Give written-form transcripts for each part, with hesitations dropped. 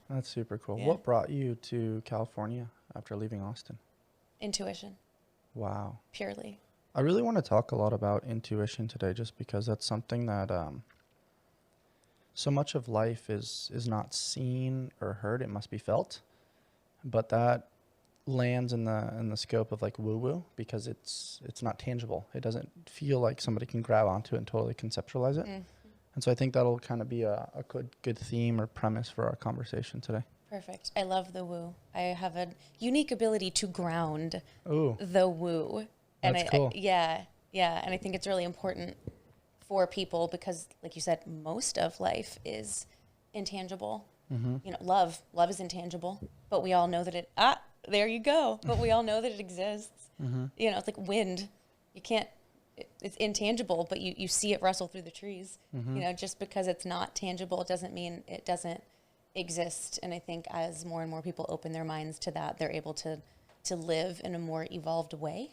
That's super cool. Yeah. What brought you to California after leaving Austin? Intuition, Wow. purely. I really want to talk a lot about intuition today just because that's something that so much of life is not seen or heard, it must be felt. But that lands in the scope of like woo woo because it's not tangible. It doesn't feel like somebody can grab onto it and totally conceptualize it. Mm, And so I think that'll kind of be a good theme or premise for our conversation today. perfect. I love the woo. I have a unique ability to ground Ooh, the woo. And that's cool. yeah. And I think it's really important for people because, like you said, most of life is intangible. Mm-hmm. You know, love is intangible, but we all know that there you go. But we all know that it exists. Mm-hmm. You know, it's like wind. You can't, it's intangible, but you see it rustle through the trees. Mm-hmm. You know, just because it's not tangible doesn't mean it doesn't exist. And I think as more and more people open their minds to that, they're able to live in a more evolved way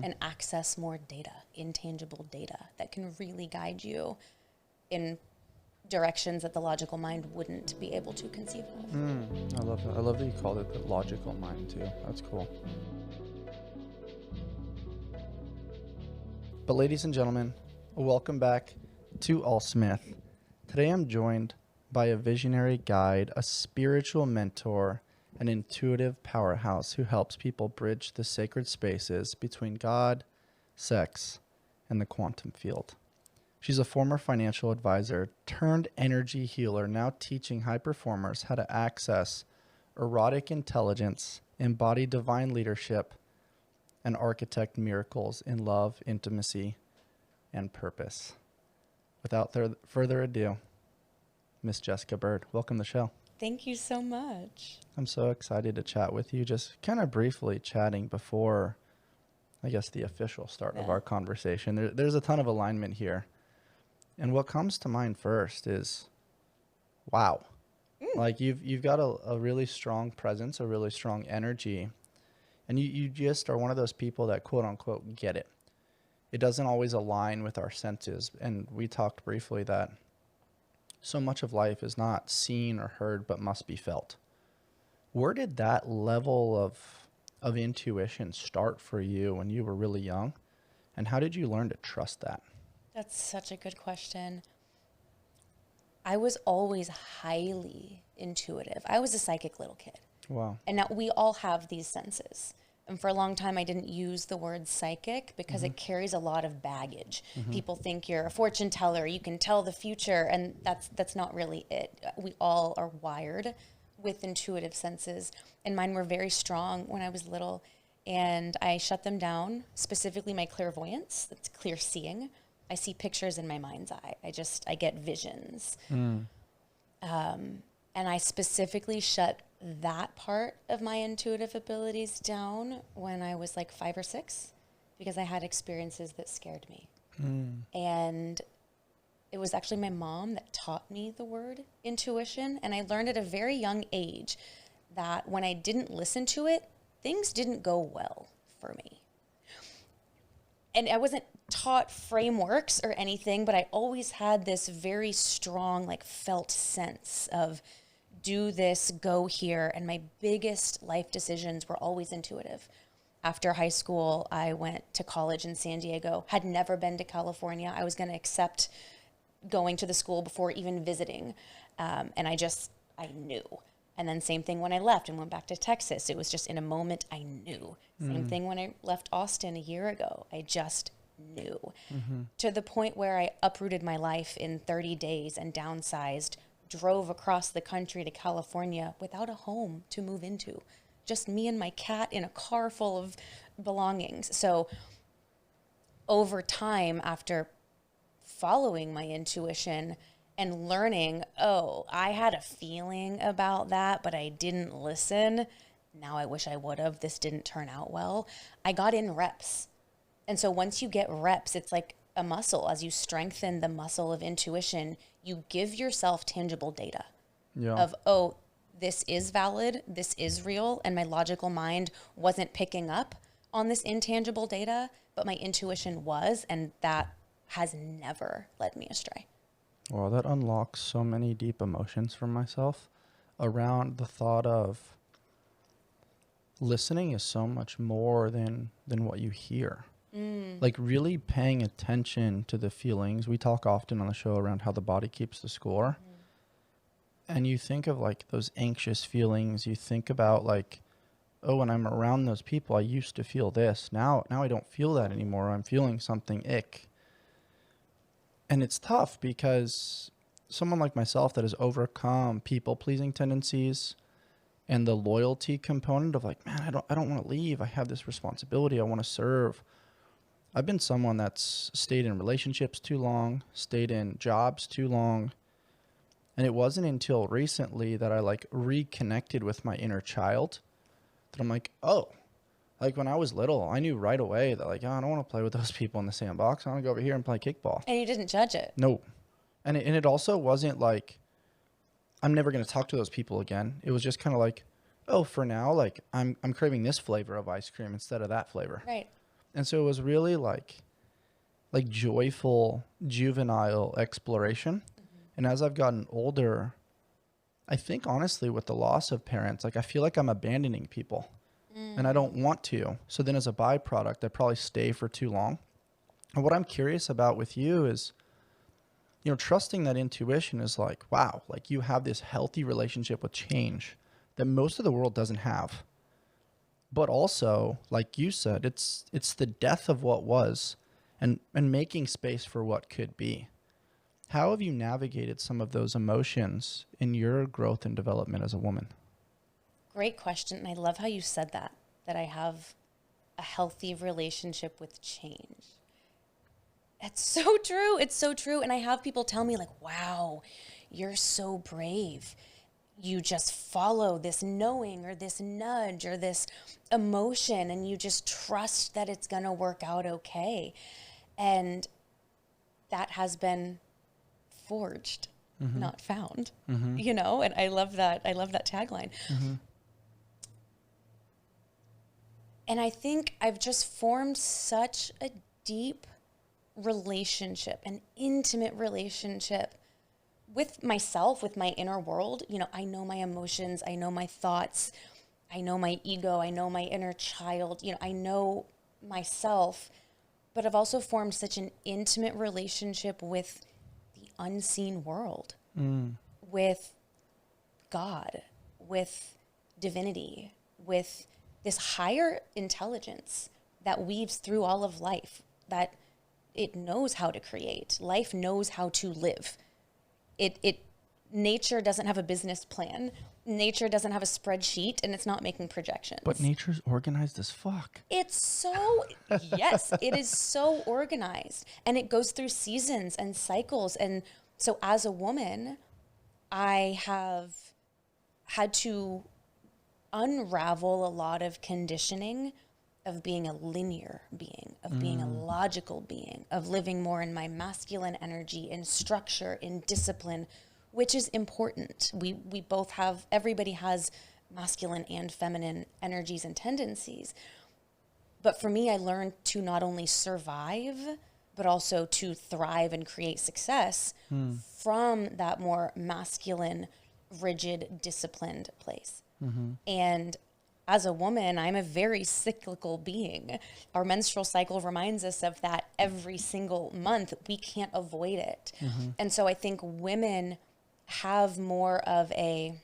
and access more data, intangible data that can really guide you in directions that the logical mind wouldn't be able to conceive of. I love that. I love that you called it the logical mind too. That's cool. But ladies and gentlemen, welcome back to All Smith. Today I'm joined by a visionary guide, a spiritual mentor, an intuitive powerhouse who helps people bridge the sacred spaces between God, sex, and the quantum field. She's a former financial advisor turned energy healer, now teaching high performers how to access erotic intelligence, embody divine leadership, and architect miracles in love, intimacy, and purpose. Without further ado, Miss Jessica Bird, welcome to the show. Thank you so much. I'm so excited to chat with you. Just kind of briefly chatting before, I guess, the official start of our conversation. There's a ton of alignment here. And what comes to mind first is, wow. Like you've got a really strong presence, a really strong energy. And you just are one of those people that quote unquote get it. It doesn't always align with our senses. And we talked briefly that so much of life is not seen or heard, but must be felt. Where did that level of intuition start for you when you were really young? And how did you learn to trust that? That's such a good question. I was always highly intuitive. I was a psychic little kid. Wow. And now we all have these senses. And for a long time, I didn't use the word psychic because it carries a lot of baggage. People think you're a fortune teller, you can tell the future, and that's not really it. We all are wired with intuitive senses, and mine were very strong when I was little, and I shut them down, specifically my clairvoyance, that's clear seeing. I see pictures in my mind's eye. I get visions. And I specifically shut that part of my intuitive abilities down when I was like 5 or 6 because I had experiences that scared me. And it was actually my mom that taught me the word intuition. And I learned at a very young age that when I didn't listen to it, things didn't go well for me. And I wasn't taught frameworks or anything, but I always had this very strong, like felt sense of do this, go here. And my biggest life decisions were always intuitive. After high school, I went to college in San Diego, had never been to California. I was going to accept going to the school before even visiting. And I knew. And then same thing when I left and went back to Texas. It was just in a moment I knew. Same thing when I left Austin a year ago. I just knew. To the point where I uprooted my life in 30 days and downsized, drove across the country to California without a home to move into. Just me and my cat in a car full of belongings. So over time, after following my intuition and learning, oh, I had a feeling about that, but I didn't listen. Now I wish I would have. This didn't turn out well. I got in reps. And so once you get reps, it's like a muscle. As you strengthen the muscle of intuition, you give yourself tangible data of, oh, this is valid, this is real, and my logical mind wasn't picking up on this intangible data, but my intuition was, and that has never led me astray. Wow, that unlocks so many deep emotions for myself around the thought of listening is so much more than what you hear. Like really paying attention to the feelings. We talk often on the show around how the body keeps the score. And you think of like those anxious feelings. You think about like, oh, when I'm around those people, I used to feel this. Now I don't feel that anymore. I'm feeling something ick. And it's tough because someone like myself that has overcome people-pleasing tendencies and the loyalty component of like, man, I don't want to leave. I have this responsibility. I want to serve. I've been someone that's stayed in relationships too long, stayed in jobs too long. And it wasn't until recently that I like reconnected with my inner child that I'm like, oh, like when I was little, I knew right away that like, oh, I don't want to play with those people in the sandbox. I want to go over here and play kickball. And you didn't judge it. No. And it also wasn't like, I'm never going to talk to those people again. It was just kind of like, oh, for now, like I'm craving this flavor of ice cream instead of that flavor. Right. And so it was really like joyful, juvenile exploration. And as I've gotten older, I think honestly with the loss of parents, like I feel like I'm abandoning people and I don't want to. So then as a byproduct, I probably stay for too long. And what I'm curious about with you is, you know, trusting that intuition is like, wow, like you have this healthy relationship with change that most of the world doesn't have. But also, like you said, it's the death of what was and making space for what could be. How have you navigated some of those emotions in your growth and development as a woman? Great question. And I love how you said that I have a healthy relationship with change. It's so true. It's so true. And I have people tell me like, wow, you're so brave. You just follow this knowing or this nudge or this emotion and you just trust that it's going to work out okay. And that has been forged, not found, you know? And I love that. I love that tagline. And I think I've just formed such a deep relationship, an intimate relationship with myself, with my inner world. You know, I know my emotions, I know my thoughts, I know my ego, I know my inner child, you know, I know myself, but I've also formed such an intimate relationship with the unseen world, with God, with divinity, with this higher intelligence that weaves through all of life, that it knows how to create. Life knows how to live. Nature doesn't have a business plan. Nature doesn't have a spreadsheet, and it's not making projections. But nature's organized as fuck. It's so, yes, it is so organized. And it goes through seasons and cycles. And so as a woman, I have had to unravel a lot of conditioning of being a linear being, of being a logical being, of living more in my masculine energy, in structure, in discipline, which is important. We both have, everybody has masculine and feminine energies and tendencies. But for me, I learned to not only survive, but also to thrive and create success from that more masculine, rigid, disciplined place. And as a woman, I'm a very cyclical being. Our menstrual cycle reminds us of that every single month. We can't avoid it. And so I think women have more of a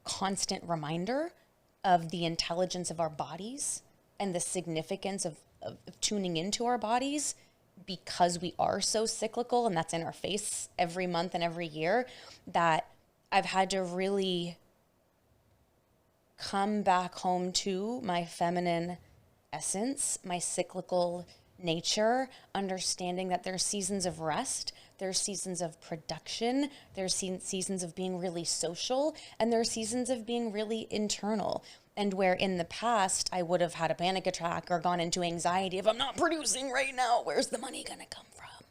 constant reminder of the intelligence of our bodies and the significance of tuning into our bodies, because we are so cyclical and that's in our face every month and every year, that I've had to really come back home to my feminine essence, my cyclical nature, understanding that there's seasons of rest, there's seasons of production, there's seasons of being really social, and there's seasons of being really internal. And where in the past I would have had a panic attack or gone into anxiety if I'm not producing right now, where's the money gonna come from?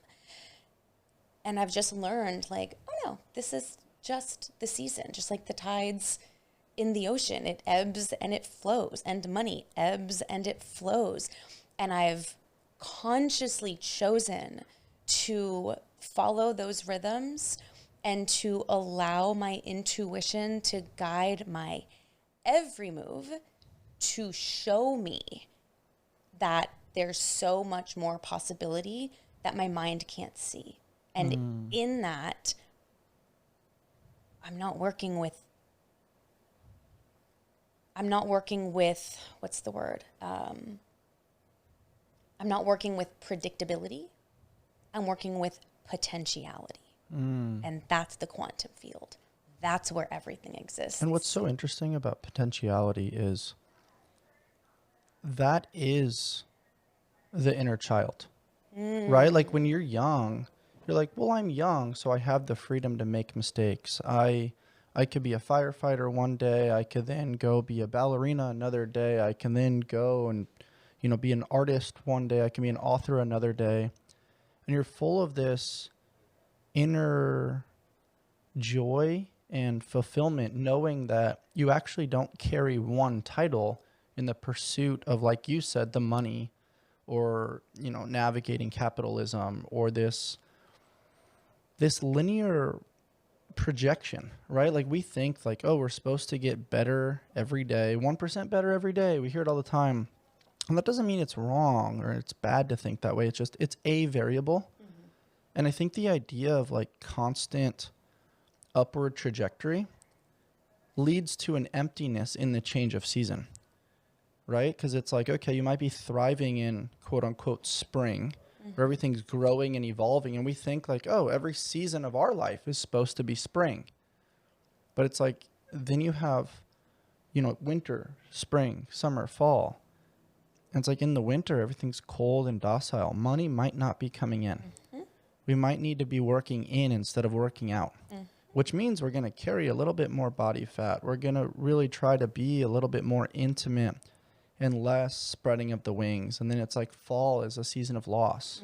And I've just learned like, oh no, this is just the season, just like the tides in the ocean. It ebbs and it flows, and money ebbs and it flows. And I've consciously chosen to follow those rhythms and to allow my intuition to guide my every move, to show me that there's so much more possibility that my mind can't see. And in that, I'm not working with, what's the word? I'm not working with predictability. I'm working with potentiality. And that's the quantum field. That's where everything exists. And what's so interesting about potentiality is that is the inner child, right? Like when you're young, you're like, well, I'm young, so I have the freedom to make mistakes. I could be a firefighter one day. I could then go be a ballerina another day. I can then go and, be an artist one day. I can be an author another day. And you're full of this inner joy and fulfillment, knowing that you actually don't carry one title in the pursuit of, like you said, the money or, navigating capitalism or this linear projection, right? Like we think like, oh, we're supposed to get better every day, 1% better every day. We hear it all the time. And that doesn't mean it's wrong or it's bad to think that way. It's just, it's a variable. And I think the idea of like constant upward trajectory leads to an emptiness in the change of season, right? Because it's like, okay, you might be thriving in quote unquote spring, where everything's growing and evolving. And we think like, oh, every season of our life is supposed to be spring. But it's like, then you have, winter, spring, summer, fall. And it's like in the winter, everything's cold and docile. Money might not be coming in. We might need to be working in instead of working out, which means we're going to carry a little bit more body fat. We're going to really try to be a little bit more intimate and less spreading of the wings. And then it's like fall is a season of loss.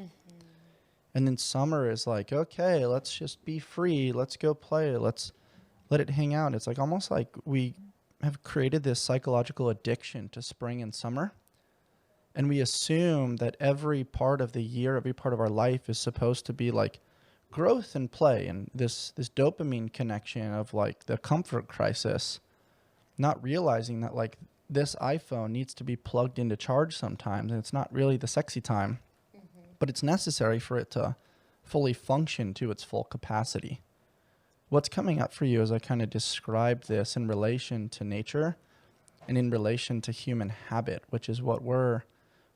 And then summer is like, okay, let's just be free. Let's go play. Let's let it hang out. It's like almost like we have created this psychological addiction to spring and summer. And we assume that every part of the year, every part of our life is supposed to be like growth and play and this dopamine connection of like the comfort crisis, not realizing that like this iPhone needs to be plugged into charge sometimes. And it's not really the sexy time, but it's necessary for it to fully function to its full capacity. What's coming up for you as I kind of describe this in relation to nature and in relation to human habit, which is what we're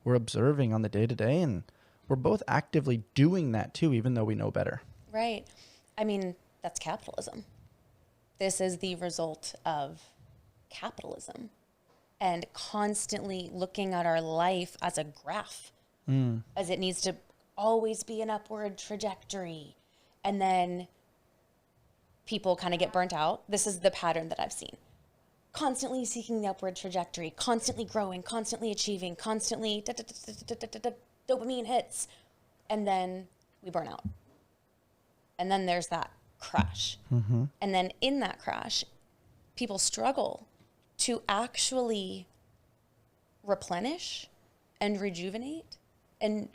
observing on the day-to-day, and we're both actively doing that too, even though we know better. Right. I mean, that's capitalism. This is the result of capitalism and constantly looking at our life as a graph, as it needs to always be an upward trajectory. And then people kind of get burnt out. This is the pattern that I've seen. Constantly seeking the upward trajectory, constantly growing, constantly achieving, constantly dopamine hits, and then we burn out. And then there's that crash. And then in that crash, people struggle to actually replenish and rejuvenate and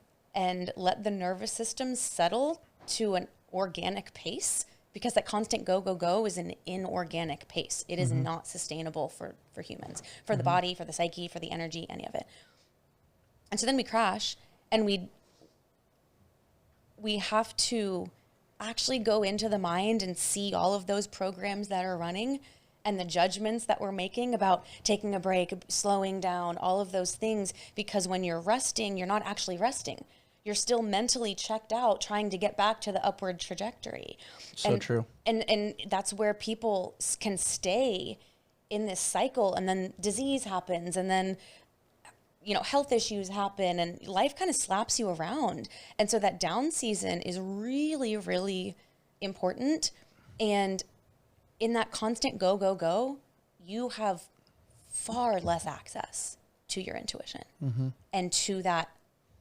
let the nervous system settle to an organic pace. Because that constant go, go, go is an inorganic pace. It is not sustainable for humans, for the body, for the psyche, for the energy, any of it. And so then we crash, and we have to actually go into the mind and see all of those programs that are running and the judgments that we're making about taking a break, slowing down, all of those things. Because when you're resting, you're not actually resting. You're still mentally checked out trying to get back to the upward trajectory. So true. And that's where people can stay in this cycle, and then disease happens, and then health issues happen, and life kind of slaps you around. And so that down season is really, really important. And in that constant go, go, go, you have far less access to your intuition and to that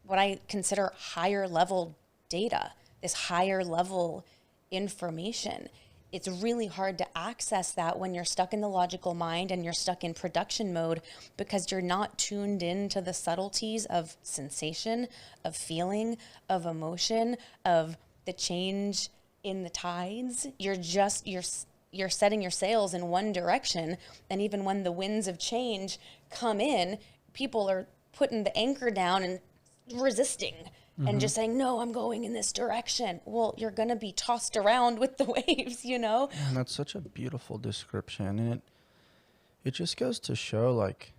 what I consider higher level data, this higher level information. It's really hard to access that when you're stuck in the logical mind and you're stuck in production mode, because you're not tuned into the subtleties of sensation, of feeling, of emotion, of the change in the tides. You're setting your sails in one direction. And even when the winds of change come in, people are putting the anchor down and resisting and just saying, no, I'm going in this direction. Well, you're going to be tossed around with the waves, you know? And that's such a beautiful description. And it just goes to show, like,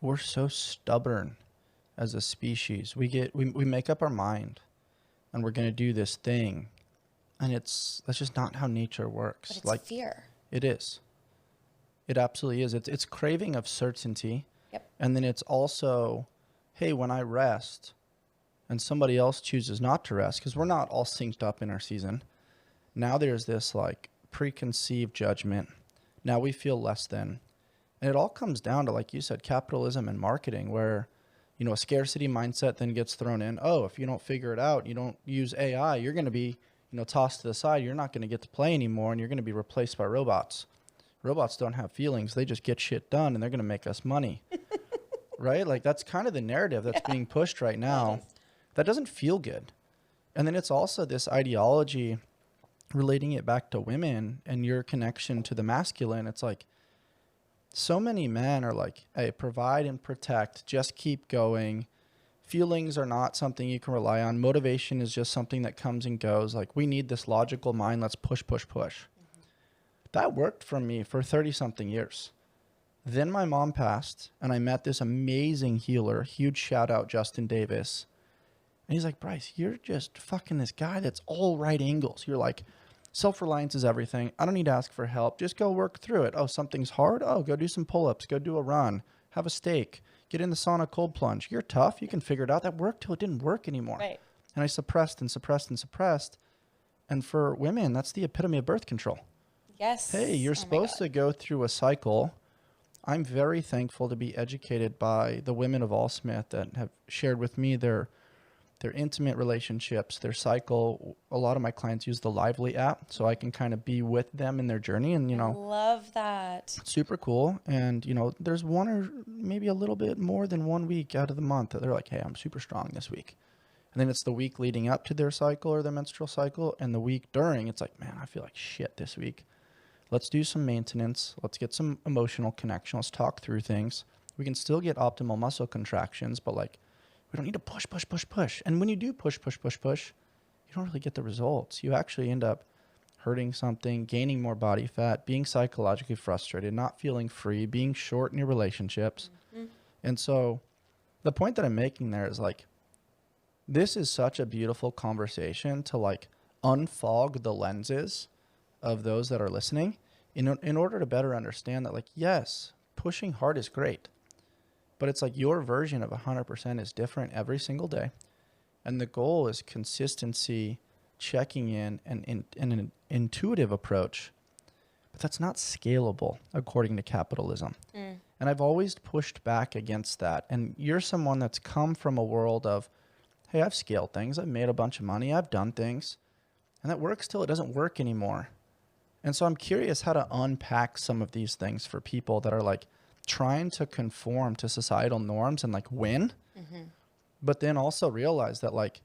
we're so stubborn as a species. We make up our mind and we're going to do this thing. And that's just not how nature works. But it's like fear. It is. It absolutely is. It's craving of certainty. Yep. And then it's also, hey, when I rest and somebody else chooses not to rest, because we're not all synced up in our season. Now there's this like preconceived judgment. Now we feel less than. And it all comes down to, like you said, capitalism and marketing, where, you know, a scarcity mindset then gets thrown in. Oh, if you don't figure it out, you don't use AI, you're going to be, you know, tossed to the side. You're not going to get to play anymore, and you're going to be replaced by robots. Robots don't have feelings. They just get shit done, and they're going to make us money. Right? Like, that's kind of the narrative that's being pushed right now. That doesn't feel good. And then it's also this ideology relating it back to women and your connection to the masculine. It's like, so many men are like, hey, provide and protect, just keep going. Feelings are not something you can rely on. Motivation is just something that comes and goes. Like, we need this logical mind. Let's push, push, push. That worked for me for 30-something years. Then my mom passed, and I met this amazing healer. Huge shout out, Justin Davis. And he's like, Bryce, you're just fucking this guy that's all right angles. You're like, self-reliance is everything. I don't need to ask for help. Just go work through it. Oh, something's hard? Oh, go do some pull-ups. Go do a run. Have a steak. Get in the sauna, cold plunge. You're tough. You can figure it out. That worked till it didn't work anymore. Right. And I suppressed and suppressed and suppressed. And for women, that's the epitome of birth control. Yes. Hey, you're supposed to go through a cycle. I'm very thankful to be educated by the women of Smith that have shared with me their intimate relationships, their cycle. A lot of my clients use the Lively app, so I can kind of be with them in their journey. And, you know, love that. Super cool. And, you know, there's one or maybe a little bit more than 1 week out of the month that they're like, hey, I'm super strong this week. And then it's the week leading up to their cycle or their menstrual cycle. And the week during, it's like, man, I feel like shit this week. Let's do some maintenance. Let's get some emotional connection. Let's talk through things. We can still get optimal muscle contractions, but like, we don't need to push, push, push, push. And when you do push, push, push, push, you don't really get the results. You actually end up hurting something, gaining more body fat, being psychologically frustrated, not feeling free, being short in your relationships. Mm-hmm. And so the point that I'm making there is like, this is such a beautiful conversation to like unfog the lenses of those that are listening in order to better understand that, like, yes, pushing hard is great. But it's like your version of 100% is different every single day. And the goal is consistency, checking in, and an intuitive approach. But that's not scalable according to capitalism. And I've always pushed back against that. And you're someone that's come from a world of, hey, I've scaled things. I've made a bunch of money. I've done things. And that works till it doesn't work anymore. And so I'm curious how to unpack some of these things for people that are like, trying to conform to societal norms and like win, but then also realize that like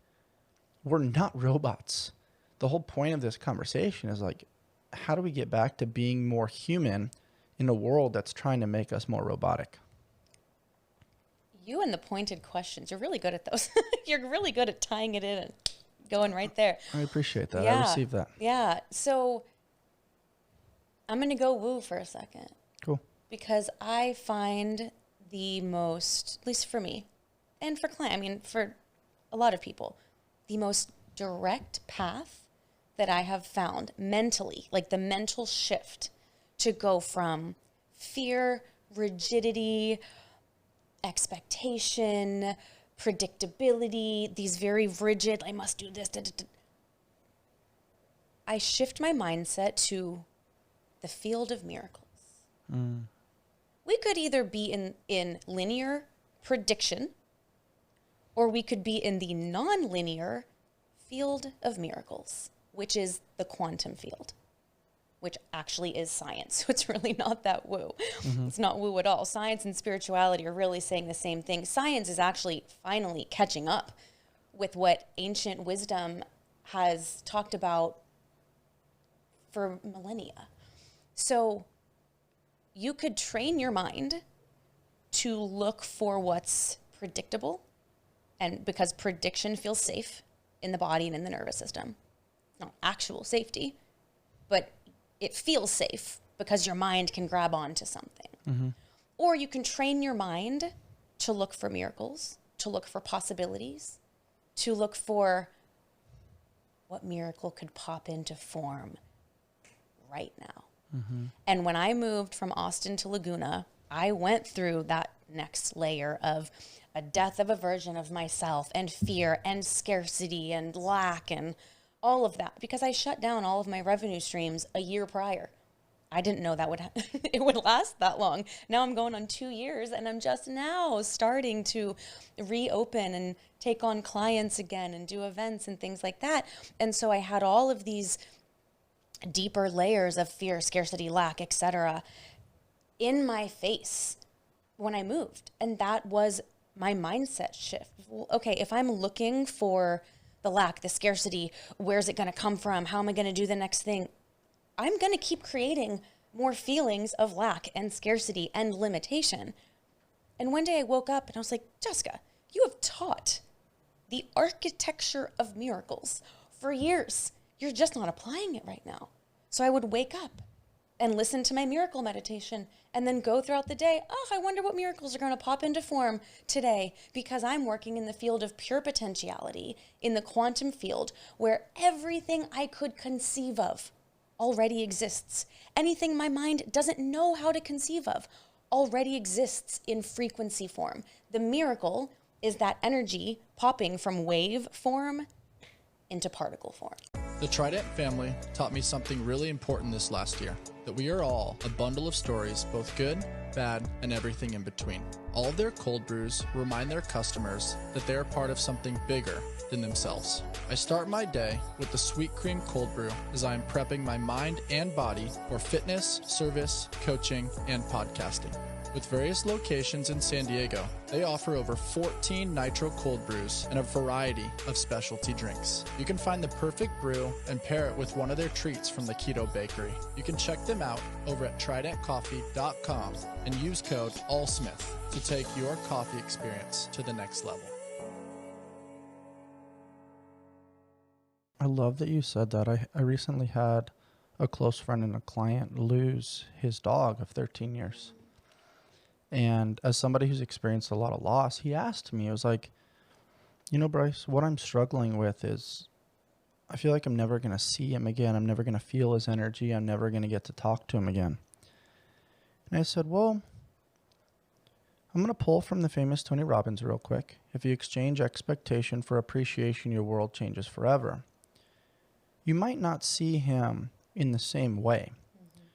we're not robots. The whole point of this conversation is like, how do we get back to being more human in a world that's trying to make us more robotic? You and the pointed questions, you're really good at those. You're really good at tying it in and going right there. I appreciate that. Yeah. I received that. Yeah. So I'm going to go woo for a second. Cool. Because I find the most, at least for me, and for clients, I mean, for a lot of people, the most direct path that I have found mentally, like the mental shift to go from fear, rigidity, expectation, predictability, these very rigid, I must do this. I shift my mindset to the field of miracles. We could either be in linear prediction, or we could be in the non-linear field of miracles, which is the quantum field, which actually is science. So it's really not that woo. It's not woo at all. Science and spirituality are really saying the same thing. Science is actually finally catching up with what ancient wisdom has talked about for millennia. So you could train your mind to look for what's predictable, and because prediction feels safe in the body and in the nervous system. Not actual safety, but it feels safe because your mind can grab onto something. Mm-hmm. Or you can train your mind to look for miracles, to look for possibilities, to look for what miracle could pop into form right now. Mm-hmm. And when I moved from Austin to Laguna, I went through that next layer of a death of a version of myself and fear and scarcity and lack and all of that because I shut down all of my revenue streams a year prior. I didn't know that it would last that long. Now I'm going on 2 years and I'm just now starting to reopen and take on clients again and do events and things like that. And so I had all of these deeper layers of fear, scarcity, lack, etc. in my face when I moved. And that was my mindset shift. Okay, if I'm looking for the lack, the scarcity, where's it going to come from? How am I going to do the next thing? I'm going to keep creating more feelings of lack and scarcity and limitation. And one day I woke up and I was like, Jessica, you have taught the architecture of miracles for years. You're just not applying it right now. So I would wake up and listen to my miracle meditation and then go throughout the day. Oh, I wonder what miracles are going to pop into form today because I'm working in the field of pure potentiality, in the quantum field where everything I could conceive of already exists. Anything my mind doesn't know how to conceive of already exists in frequency form. The miracle is that energy popping from wave form into particle form. The Trident family taught me something really important this last year, that we are all a bundle of stories, both good, bad, and everything in between. All of their cold brews remind their customers that they are part of something bigger than themselves. I start my day with the Sweet Cream Cold Brew as I am prepping my mind and body for fitness, service, coaching, and podcasting. With various locations in San Diego, they offer over 14 nitro cold brews and a variety of specialty drinks. You can find the perfect brew and pair it with one of their treats from the Keto Bakery. You can check them out over at tridentcoffee.com and use code ALLSMITH to take your coffee experience to the next level. I love that you said that. I recently had a close friend and a client lose his dog of 13 years. And as somebody who's experienced a lot of loss, he asked me, I was like, you know, Bryce, what I'm struggling with is I feel like I'm never going to see him again. I'm never going to feel his energy. I'm never going to get to talk to him again. And I said, well, I'm going to pull from the famous Tony Robbins real quick. If you exchange expectation for appreciation, your world changes forever. You might not see him in the same way. Mm-hmm.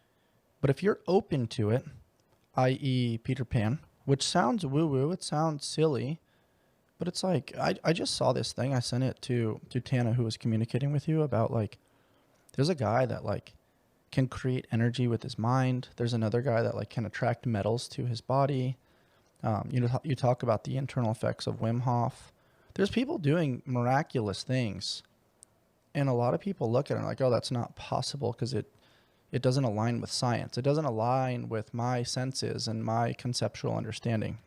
But if you're open to it, i.e. Peter Pan, which sounds woo-woo, it sounds silly, but it's like, I just saw this thing. I sent it to Tana, who was communicating with you about, like, there's a guy that, like, can create energy with his mind. There's another guy that, like, can attract metals to his body. You talk about the internal effects of Wim Hof. There's people doing miraculous things, and a lot of people look at it and like, oh, that's not possible because it doesn't align with science. It doesn't align with my senses and my conceptual understanding.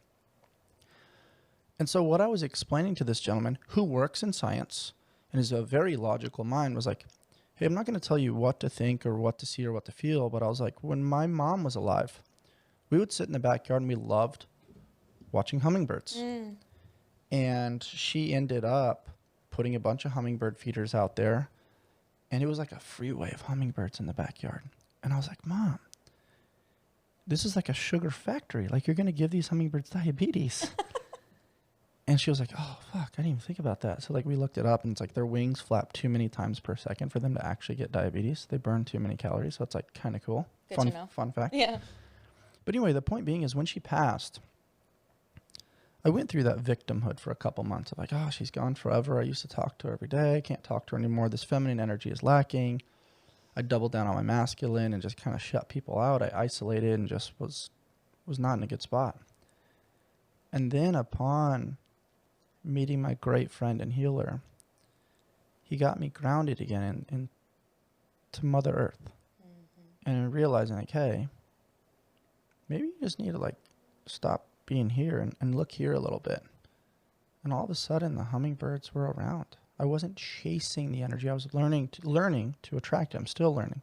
And so what I was explaining to this gentleman who works in science and is a very logical mind was like, hey, I'm not going to tell you what to think or what to see or what to feel, but I was like, when my mom was alive, we would sit in the backyard and we loved watching hummingbirds. Mm. And she ended up putting a bunch of hummingbird feeders out there, and it was like a freeway of hummingbirds in the backyard. And I was like, Mom, this is like a sugar factory. Like, you're going to give these hummingbirds diabetes. And she was like, oh, fuck, I didn't even think about that. So, like, we looked it up, and it's like their wings flap too many times per second for them to actually get diabetes. They burn too many calories, so it's, like, kind of cool. Good to know. Fun fact. Yeah. But anyway, the point being is when she passed, I went through that victimhood for a couple months of like, oh, she's gone forever. I used to talk to her every day. I can't talk to her anymore. This feminine energy is lacking. I doubled down on my masculine and just kind of shut people out. I isolated and just was not in a good spot. And then upon meeting my great friend and healer, he got me grounded again in to Mother Earth. And realizing like, hey, maybe you just need to like stop being here and look here a little bit. And all of a sudden the hummingbirds were around. I wasn't chasing the energy. I was learning to attract it. I'm still learning.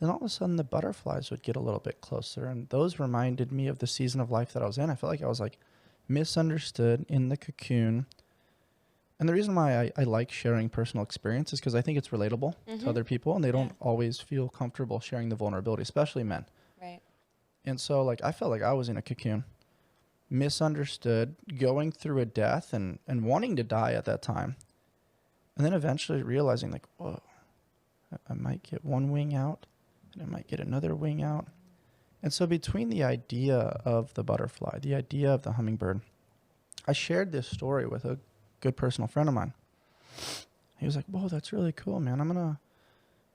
And all of a sudden the butterflies would get a little bit closer. And those reminded me of the season of life that I was in. I felt like I was like misunderstood in the cocoon. And the reason why I like sharing personal experience is because I think it's relatable to other people, and they don't always feel comfortable sharing the vulnerability, especially men. Right. And so like I felt like I was in a cocoon, misunderstood, going through a death and wanting to die at that time. And then eventually realizing like, whoa, I might get one wing out and I might get another wing out. And so between the idea of the butterfly, the idea of the hummingbird, I shared this story with a good personal friend of mine. He was like, whoa, that's really cool, man. I'm gonna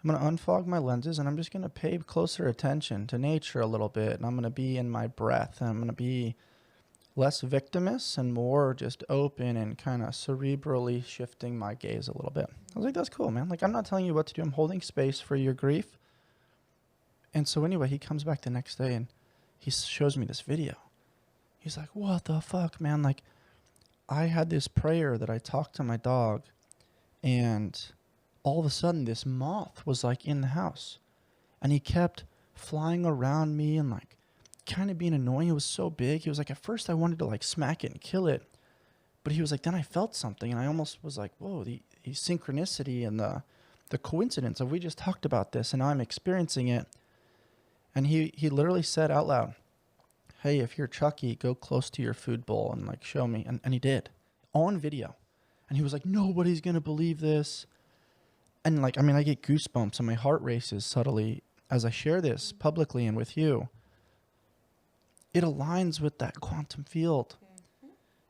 unfog my lenses and I'm just gonna pay closer attention to nature a little bit, and I'm gonna be in my breath, and I'm gonna be less victimous and more just open and kind of cerebrally shifting my gaze a little bit. I was like, that's cool, man. Like, I'm not telling you what to do. I'm holding space for your grief. And so anyway, he comes back the next day and he shows me this video. He's like, what the fuck, man? Like, I had this prayer that I talked to my dog, and all of a sudden this moth was like in the house, and he kept flying around me and like kind of being annoying. It was so big. He was like, at first I wanted to like smack it and kill it, but he was like, then I felt something and I almost was like, whoa, the synchronicity and the coincidence of we just talked about this and now I'm experiencing it. And he literally said out loud, hey, if you're Chucky, go close to your food bowl and like show me. And he did, on video. And he was like, nobody's going to believe this. And like, I mean, I get goosebumps and my heart races subtly as I share this publicly and with you. It aligns with that quantum field,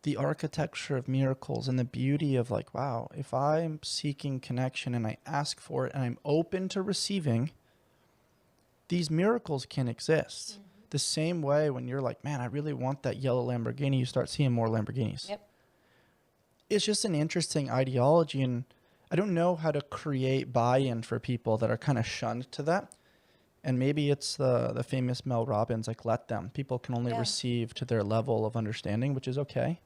the architecture of miracles and the beauty of like, wow, if I'm seeking connection and I ask for it and I'm open to receiving, these miracles can exist. The same way when you're like, man, I really want that yellow Lamborghini, you start seeing more Lamborghinis. Yep. It's just an interesting ideology, and I don't know how to create buy-in for people that are kind of shunned to that. And maybe it's the famous Mel Robbins, like, let them. People can only receive to their level of understanding, which is okay.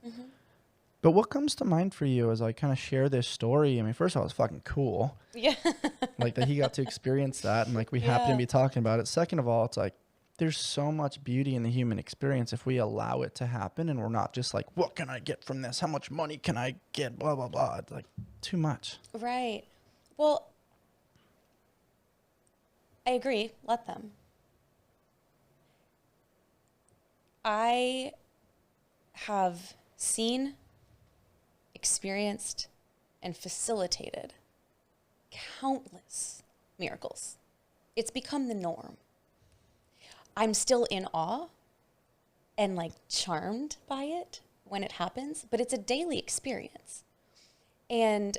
But what comes to mind for you as I kind of share this story? I mean, first of all, it's fucking cool. Yeah. Like that he got to experience that, and like we happen to be talking about it. Second of all, it's like, there's so much beauty in the human experience if we allow it to happen and we're not just like, what can I get from this? How much money can I get? Blah, blah, blah. It's like too much. Right. Well, I agree. Let them. I have seen, experienced, and facilitated countless miracles. It's become the norm. I'm still in awe and like charmed by it when it happens, but it's a daily experience. And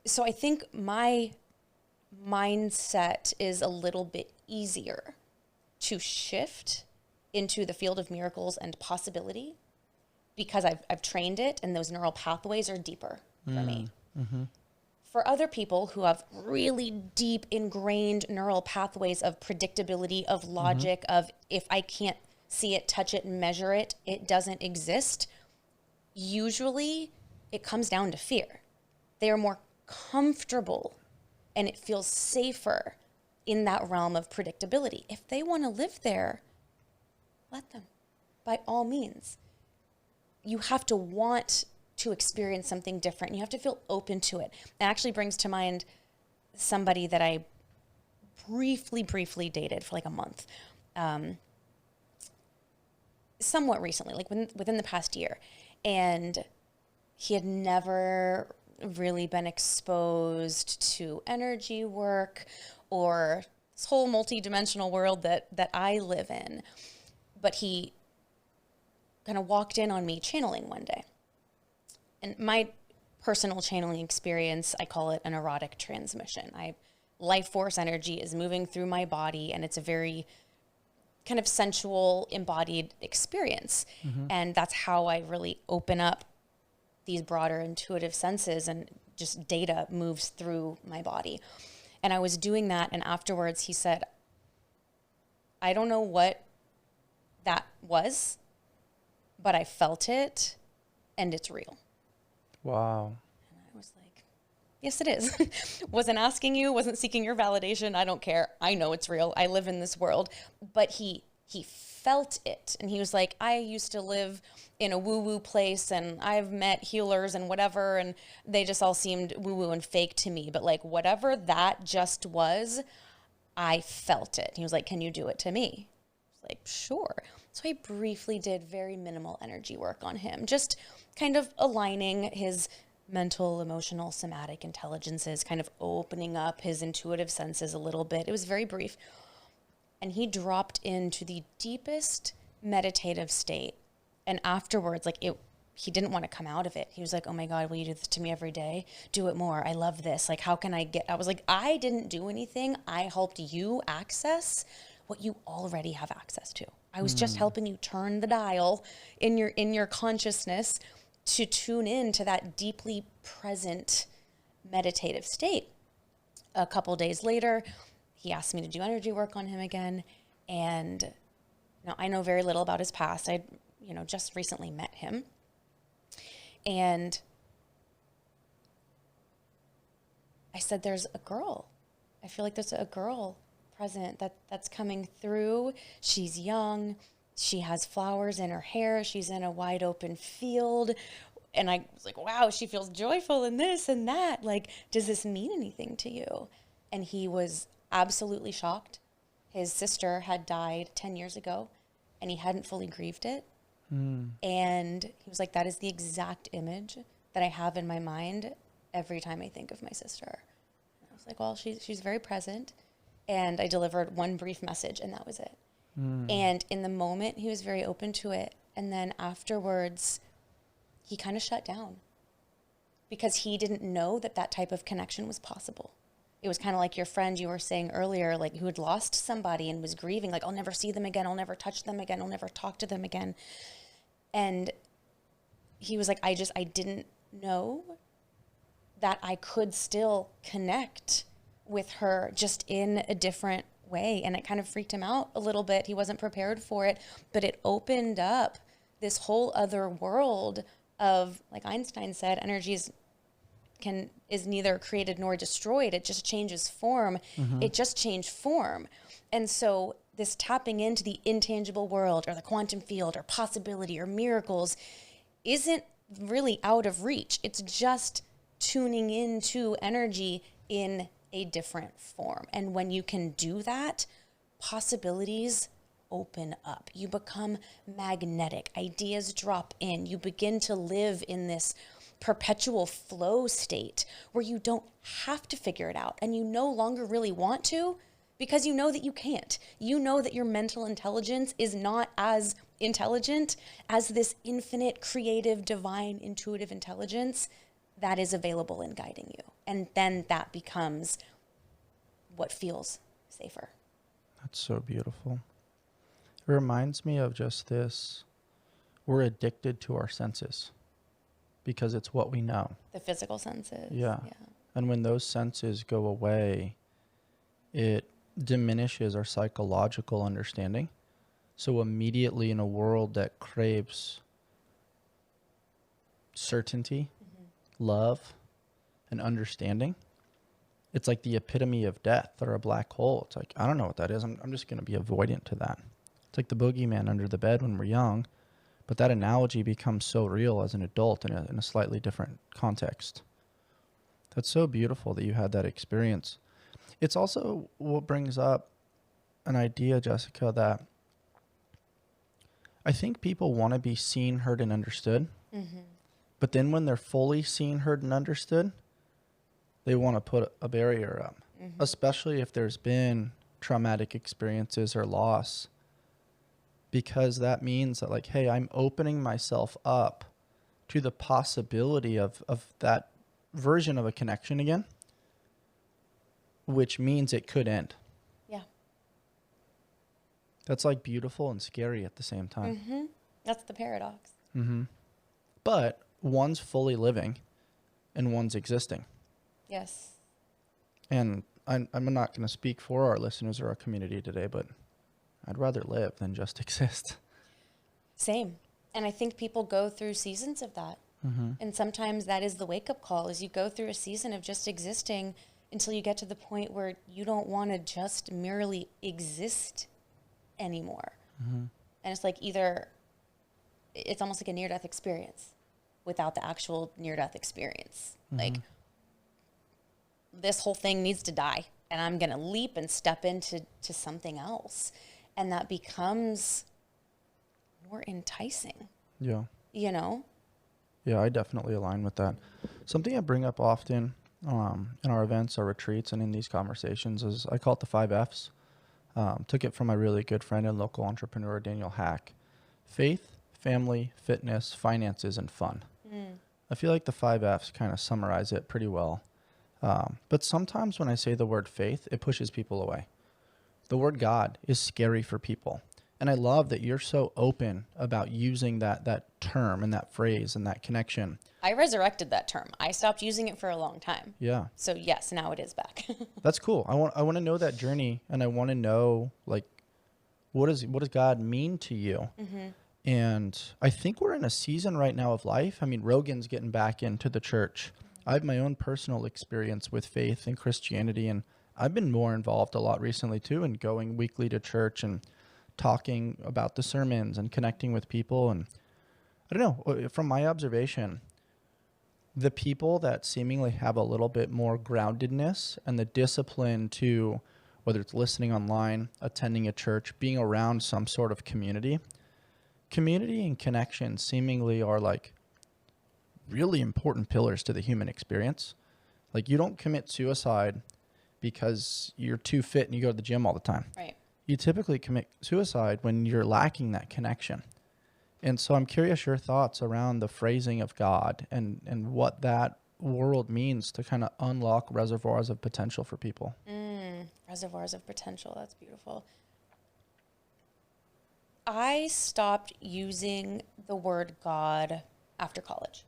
so I think my mindset is a little bit easier to shift into the field of miracles and possibility because I've trained it, and those neural pathways are deeper for me. For other people who have really deep ingrained neural pathways of predictability, of logic, of if I can't see it, touch it, measure it, it doesn't exist. Usually it comes down to fear. They are more comfortable and it feels safer in that realm of predictability. If they want to live there, let them, by all means. You have to want to experience something different. You have to feel open to it. It actually brings to mind somebody that I briefly dated for like a month, somewhat recently, like within the past year. And he had never really been exposed to energy work or this whole multi-dimensional world that I live in. But he kind of walked in on me channeling one day. And my personal channeling experience, I call it an erotic transmission. Life force energy is moving through my body, and it's a very kind of sensual, embodied experience. And that's how I really open up these broader intuitive senses and just data moves through my body. And I was doing that. And afterwards he said, I don't know what that was, but I felt it and it's real. Wow. And I was like, yes, it is. Wasn't asking you, wasn't seeking your validation. I don't care. I know it's real. I live in this world. But he felt it. And he was like, I used to live in a woo-woo place and I've met healers and whatever, and they just all seemed woo-woo and fake to me. But like, whatever that just was, I felt it. He was like, can you do it to me? I was like, sure. So I briefly did very minimal energy work on him, just kind of aligning his mental, emotional, somatic intelligences, kind of opening up his intuitive senses a little bit. It was very brief. And he dropped into the deepest meditative state. And afterwards, like he didn't want to come out of it. He was like, oh my God, will you do this to me every day? Do it more. I love this. Like, how can I was like, I didn't do anything. I helped you access what you already have access to. I was just helping you turn the dial in your consciousness to tune in to that deeply present meditative state. A couple days later, he asked me to do energy work on him again. And now I know very little about his past. I, just recently met him. And I said, there's a girl. I feel like there's a girl present that's coming through. She's young. She has flowers in her hair. She's in a wide open field. And I was like, wow, she feels joyful in this and that. Like, does this mean anything to you? And he was absolutely shocked. His sister had died 10 years ago and he hadn't fully grieved it. And he was like, that is the exact image that I have in my mind every time I think of my sister. And I was like, well, she's very present. And I delivered one brief message and that was it. And in the moment, he was very open to it. And then afterwards, he kind of shut down because he didn't know that type of connection was possible. It was kind of like your friend you were saying earlier, like who had lost somebody and was grieving, like, I'll never see them again. I'll never touch them again. I'll never talk to them again. And he was like, I didn't know that I could still connect with her just in a different way. And it kind of freaked him out a little bit. He wasn't prepared for it, but it opened up this whole other world of, like Einstein said, energy is neither created nor destroyed. It just changes form. It just changed form. And so this tapping into the intangible world or the quantum field or possibility or miracles isn't really out of reach. It's just tuning into energy in a different form. And when you can do that, possibilities open up. You become magnetic. Ideas drop in. You begin to live in this perpetual flow state where you don't have to figure it out and you no longer really want to because you know that you can't. You know that your mental intelligence is not as intelligent as this infinite, creative, divine, intuitive intelligence that is available in guiding you. And then that becomes what feels safer. That's so beautiful. It reminds me of just this. We're addicted to our senses because it's what we know. The physical senses. Yeah. And when those senses go away, it diminishes our psychological understanding. So immediately in a world that craves certainty, love, and understanding, it's like the epitome of death or a black hole. It's like, I don't know what that is. I'm just going to be avoidant to that. It's like the boogeyman under the bed when we're young. But that analogy becomes so real as an adult in a slightly different context. That's so beautiful that you had that experience. It's also what brings up an idea, Jessica, that I think people want to be seen, heard, and understood. But then when they're fully seen, heard, and understood, they want to put a barrier up, especially if there's been traumatic experiences or loss. Because that means that, like, hey, I'm opening myself up to the possibility of that version of a connection again, which means it could end. Yeah. That's like beautiful and scary at the same time. That's the paradox. But one's fully living in one's existing. Yes. And I'm not going to speak for our listeners or our community today, but I'd rather live than just exist. Same. And I think people go through seasons of that. Mm-hmm. And sometimes that is the wake-up call, is you go through a season of just existing until you get to the point where you don't want to just merely exist anymore. Mm-hmm. And it's like it's almost like a near-death experience without the actual near-death experience. Mm-hmm. Like, this whole thing needs to die, and I'm going to leap and step into something else. And that becomes more enticing. Yeah. You know? Yeah, I definitely align with that. Something I bring up often in our events, our retreats, and in these conversations is I call it the 5 F's. Took it from my really good friend and local entrepreneur, Daniel Hack. Faith, family, fitness, finances, and fun. I feel like the 5 F's kind of summarize it pretty well. But sometimes when I say the word faith, it pushes people away. The word God is scary for people. And I love that you're so open about using that term and that phrase and that connection. I resurrected that term. I stopped using it for a long time. Yeah. So yes, now it is back. That's cool. I want to know that journey, and I want to know, like, what does God mean to you? Mm-hmm. And I think we're in a season right now of life. I mean, Rogan's getting back into the church. I have my own personal experience with faith and Christianity, and I've been more involved a lot recently too, in going weekly to church and talking about the sermons and connecting with people. And I don't know, from my observation, the people that seemingly have a little bit more groundedness and the discipline to, whether it's listening online, attending a church, being around some sort of community and connection seemingly are like really important pillars to the human experience. Like, you don't commit suicide because you're too fit and you go to the gym all the time. Right. You typically commit suicide when you're lacking that connection. And so I'm curious your thoughts around the phrasing of God and what that world means to kind of unlock reservoirs of potential for people. Reservoirs of potential. That's beautiful. I stopped using the word God after college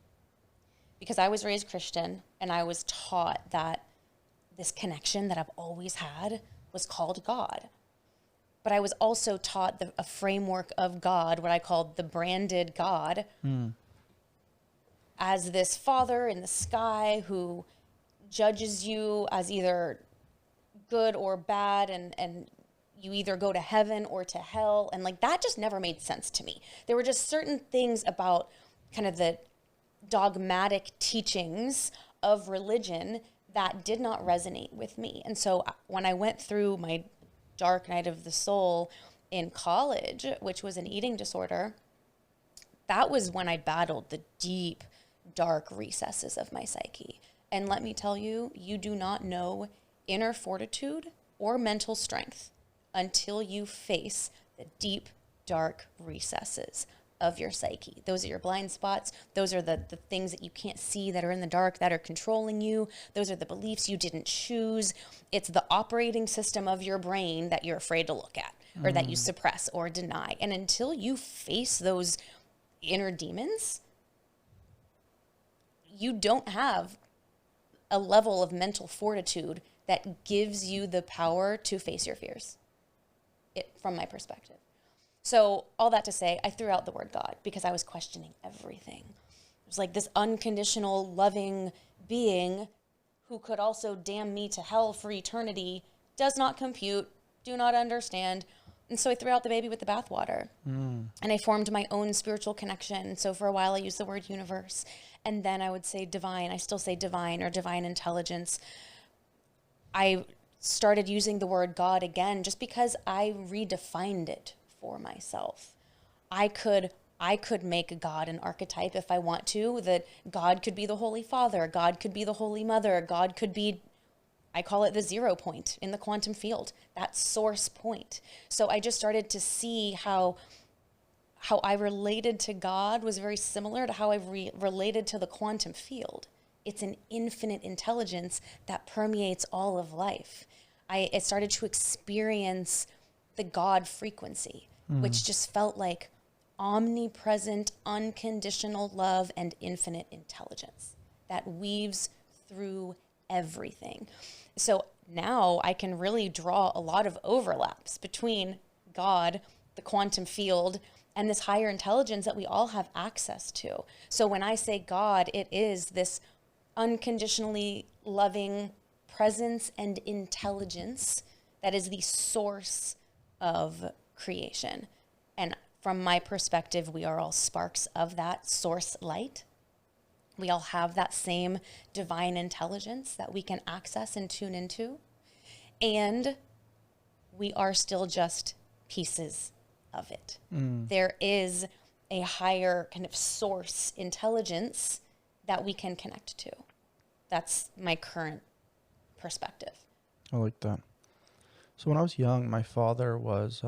because I was raised Christian and I was taught that this connection that I've always had was called God. But I was also taught a framework of God, what I called the branded God, as this father in the sky who judges you as either good or bad, and you either go to heaven or to hell. And like, that just never made sense to me. There were just certain things about kind of the dogmatic teachings of religion that did not resonate with me. And so when I went through my dark night of the soul in college, which was an eating disorder, that was when I battled the deep, dark recesses of my psyche. And let me tell you, you do not know inner fortitude or mental strength until you face the deep, dark recesses of your psyche. Those are your blind spots. Those are the things that you can't see that are in the dark that are controlling you. Those are the beliefs you didn't choose. It's the operating system of your brain that you're afraid to look at or that you suppress or deny. And until you face those inner demons, you don't have a level of mental fortitude that gives you the power to face your fears, from my perspective. So all that to say, I threw out the word God because I was questioning everything. It was like this unconditional, loving being who could also damn me to hell for eternity does not compute, do not understand. And so I threw out the baby with the bathwater. And I formed my own spiritual connection. So for a while I used the word universe. And then I would say divine. I still say divine or divine intelligence. I started using the word God again just because I redefined it for myself. I could make God an archetype if I want to, that God could be the Holy Father, God could be the Holy Mother, God could be, I call it the 0 point in the quantum field, that source point. So I just started to see how I related to God was very similar to how I related to the quantum field. It's an infinite intelligence that permeates all of life. I started to experience the God frequency, which just felt like omnipresent, unconditional love and infinite intelligence. that weaves through everything. So now I can really draw a lot of overlaps between God, the quantum field, and this higher intelligence that we all have access to. So when I say God, it is this unconditionally loving presence and intelligence that is the source of creation. And from my perspective, we are all sparks of that source light. We all have that same divine intelligence that we can access and tune into. And we are still just pieces of it. There is a higher kind of source intelligence that we can connect to. That's my current perspective. I like that. So when I was young, my father was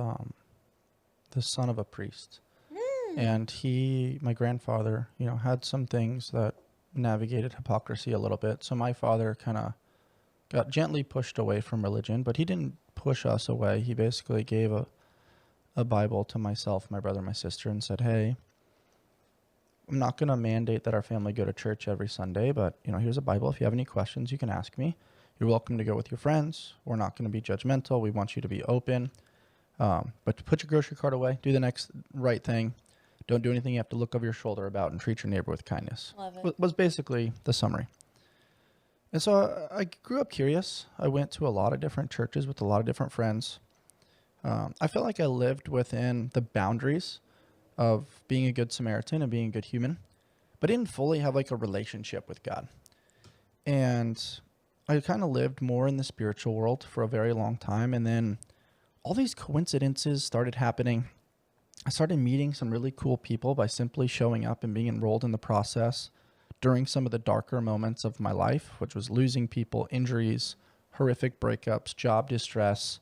the son of a priest. And my grandfather, had some things that navigated hypocrisy a little bit. So my father kind of got gently pushed away from religion, but he didn't push us away. He basically gave a Bible to myself, my brother, my sister, and said, hey, I'm not going to mandate that our family go to church every Sunday, but, here's a Bible. If you have any questions, you can ask me. You're welcome to go with your friends. We're not going to be judgmental. We want you to be open. But put your grocery cart away. Do the next right thing. Don't do anything you have to look over your shoulder about, and treat your neighbor with kindness. Love it. Was basically the summary. And so I grew up curious. I went to a lot of different churches with a lot of different friends. I felt like I lived within the boundaries of being a good Samaritan and being a good human, but didn't fully have like a relationship with God. And I kind of lived more in the spiritual world for a very long time. And then all these coincidences started happening. I started meeting some really cool people by simply showing up and being enrolled in the process during some of the darker moments of my life, which was losing people, injuries, horrific breakups, job distress,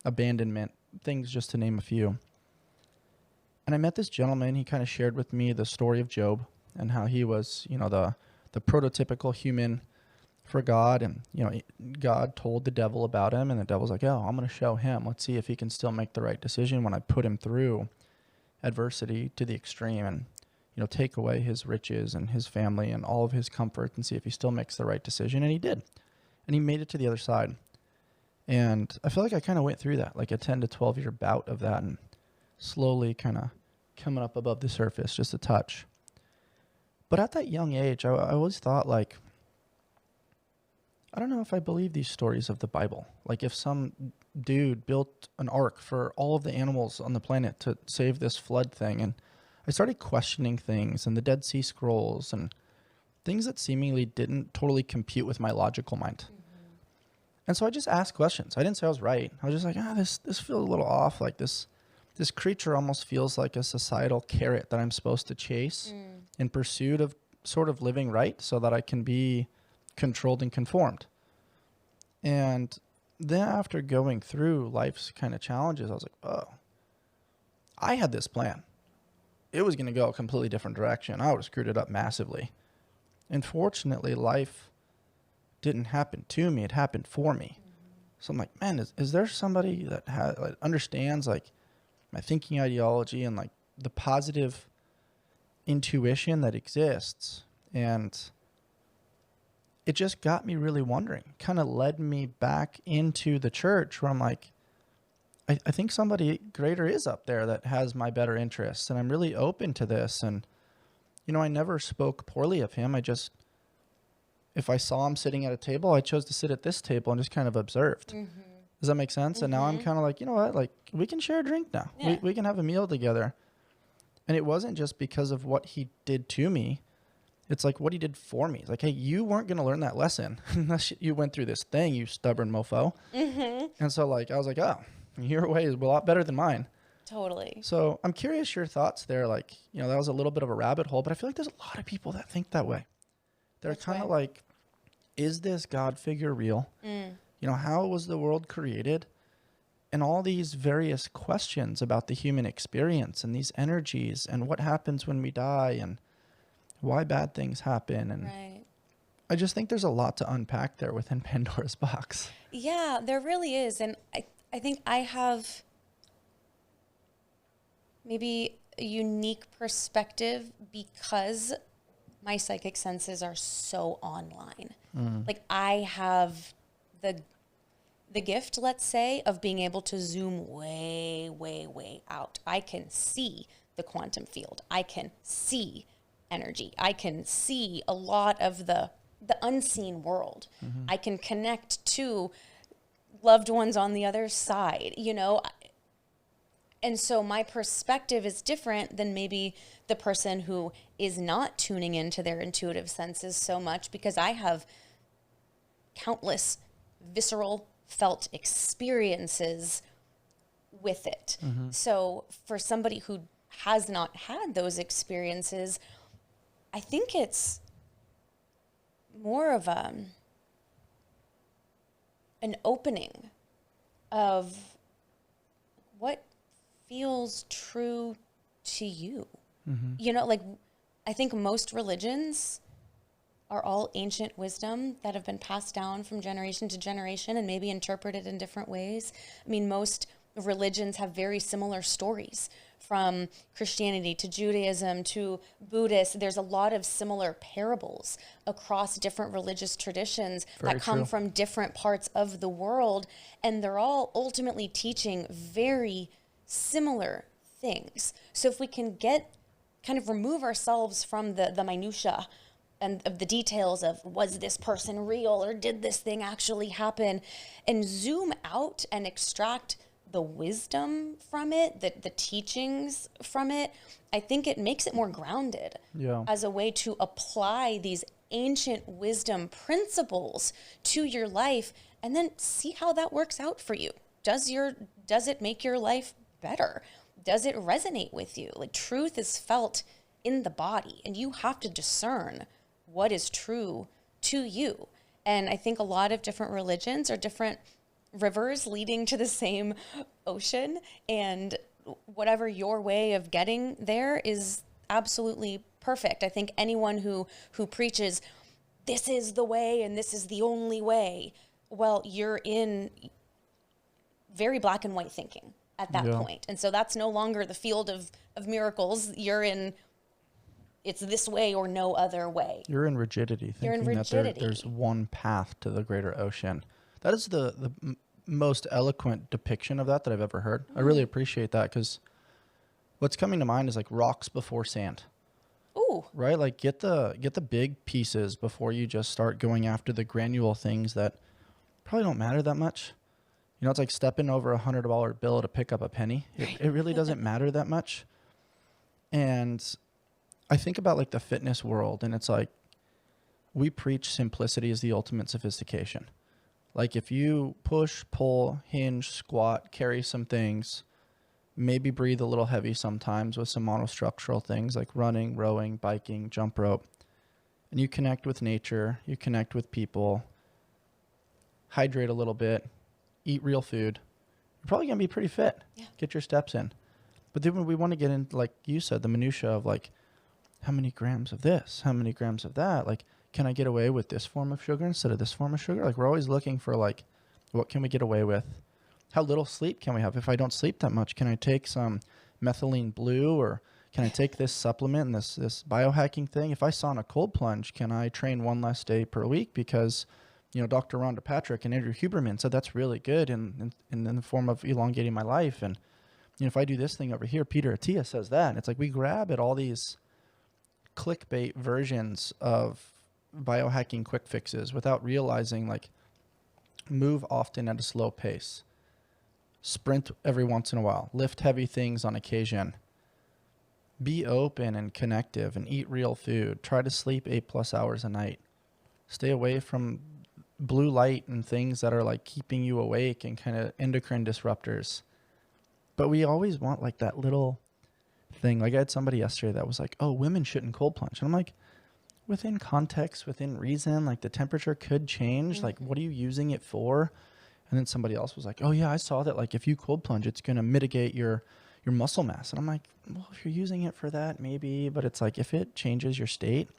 abandonment, things just to name a few. And I met this gentleman. He kind of shared with me the story of Job and how he was, the prototypical human for God. And, God told the devil about him, and the devil's like, oh, I'm going to show him. Let's see if he can still make the right decision when I put him through adversity to the extreme and, take away his riches and his family and all of his comfort and see if he still makes the right decision. And he did. And he made it to the other side. And I feel like I kind of went through that, like a 10 to 12 year bout of that, and slowly kind of coming up above the surface just a touch. But at that young age, I always thought, like, I don't know if I believe these stories of the Bible. Like, if some dude built an ark for all of the animals on the planet to save this flood thing, and I started questioning things and the Dead Sea Scrolls and things that seemingly didn't totally compute with my logical mind. And so I just asked questions. I didn't say I was right. I was just like, this feels a little off. Like this creature almost feels like a societal carrot that I'm supposed to chase in pursuit of sort of living right so that I can be controlled and conformed. And then after going through life's kind of challenges, I was like, oh, I had this plan. It was going to go a completely different direction. I would have screwed it up massively. And fortunately, life didn't happen to me. It happened for me. So I'm like, man, is there somebody that understands like my thinking ideology and like the positive intuition that exists? And it just got me really wondering, kind of led me back into the church where I'm like, I think somebody greater is up there that has my better interests, and I'm really open to this. And, I never spoke poorly of him. If I saw him sitting at a table, I chose to sit at this table and just kind of observed. Does that make sense? And now I'm kind of like, you know what, like we can share a drink now. Yeah. We can have a meal together. And it wasn't just because of what he did to me. It's like what he did for me. It's like, hey, you weren't going to learn that lesson unless you went through this thing, you stubborn mofo. And so like, I was like, oh, your way is a lot better than mine. Totally. So I'm curious your thoughts there. Like, that was a little bit of a rabbit hole, but I feel like there's a lot of people that think that way. They're kind of like, is this God figure real? How was the world created? And all these various questions about the human experience and these energies and what happens when we die and why bad things happen. And right. I just think there's a lot to unpack there within Pandora's box. Yeah, there really is. And I think I have maybe a unique perspective because my psychic senses are so online. Like I have the gift, let's say, of being able to zoom way, way, way out. I can see the quantum field. I can see energy. I can see a lot of the unseen world. I can connect to loved ones on the other side, you know? And so my perspective is different than maybe the person who is not tuning into their intuitive senses so much, because I have countless visceral felt experiences with it. So for somebody who has not had those experiences, I think it's more of an opening of what feels true to you. You know, like I think most religions are all ancient wisdom that have been passed down from generation to generation and maybe interpreted in different ways. I mean, most religions have very similar stories, from Christianity to Judaism to Buddhist. There's a lot of similar parables across different religious traditions that come from different parts of the world, and they're all ultimately teaching very similar things. So if we can remove ourselves from the minutia and of the details of, was this person real or did this thing actually happen, and zoom out and extract the wisdom from it, the teachings from it, I think it makes it more grounded as a way to apply these ancient wisdom principles to your life, and then see how that works out for you. Does it make your life better? Does it resonate with you? Like, truth is felt in the body, and you have to discern what is true to you. And I think a lot of different religions are different rivers leading to the same ocean, and whatever your way of getting there is absolutely perfect. I think anyone who preaches, this is the way and this is the only way, well, you're in very black and white thinking at that point. And so that's no longer the field of miracles. You're in, it's this way or no other way. You're in rigidity, thinking that there's one path to the greater ocean. That is the most eloquent depiction of that I've ever heard. I really appreciate that, because what's coming to mind is like rocks before sand. Ooh. Right? Like get the big pieces before you just start going after the granule things that probably don't matter that much. You know, it's like stepping over $100 bill to pick up a penny. It really doesn't matter that much. And I think about like the fitness world, and it's like we preach simplicity is the ultimate sophistication. Like if you push, pull, hinge, squat, carry some things, maybe breathe a little heavy sometimes with some monostructural things like running, rowing, biking, jump rope, and you connect with nature, you connect with people, hydrate a little bit, eat real food, you're probably going to be pretty fit. Get your steps in. But then when we want to get into, like you said, the minutia of like, how many grams of this, how many grams of that, like, can I get away with this form of sugar instead of this form of sugar? Like, we're always looking for like, what can we get away with? How little sleep can we have? If I don't sleep that much, can I take some methylene blue, or can I take this supplement and this biohacking thing? If I sauna cold plunge, can I train one less day per week? Because, you know, Dr. Rhonda Patrick and Andrew Huberman said that's really good in the form of elongating my life. And, you know, if I do this thing over here, Peter Attia says that. And it's like we grab at all these clickbait versions of biohacking quick fixes without realizing, like, move often at a slow pace, sprint every once in a while, lift heavy things on occasion, be open and connective, and eat real food. Try to sleep 8+ hours a night. Stay away from blue light and things that are like keeping you awake and kind of endocrine disruptors. But we always want like that little thing. Like I had somebody yesterday that was like, oh, women shouldn't cold plunge. And I'm like, within context, within reason, like the temperature could change. Like, what are you using it for? And then somebody else was like, oh yeah, I saw that, like, if you cold plunge, it's going to mitigate your muscle mass. And I'm like, well, if you're using it for that, maybe. But it's like, if it changes your state,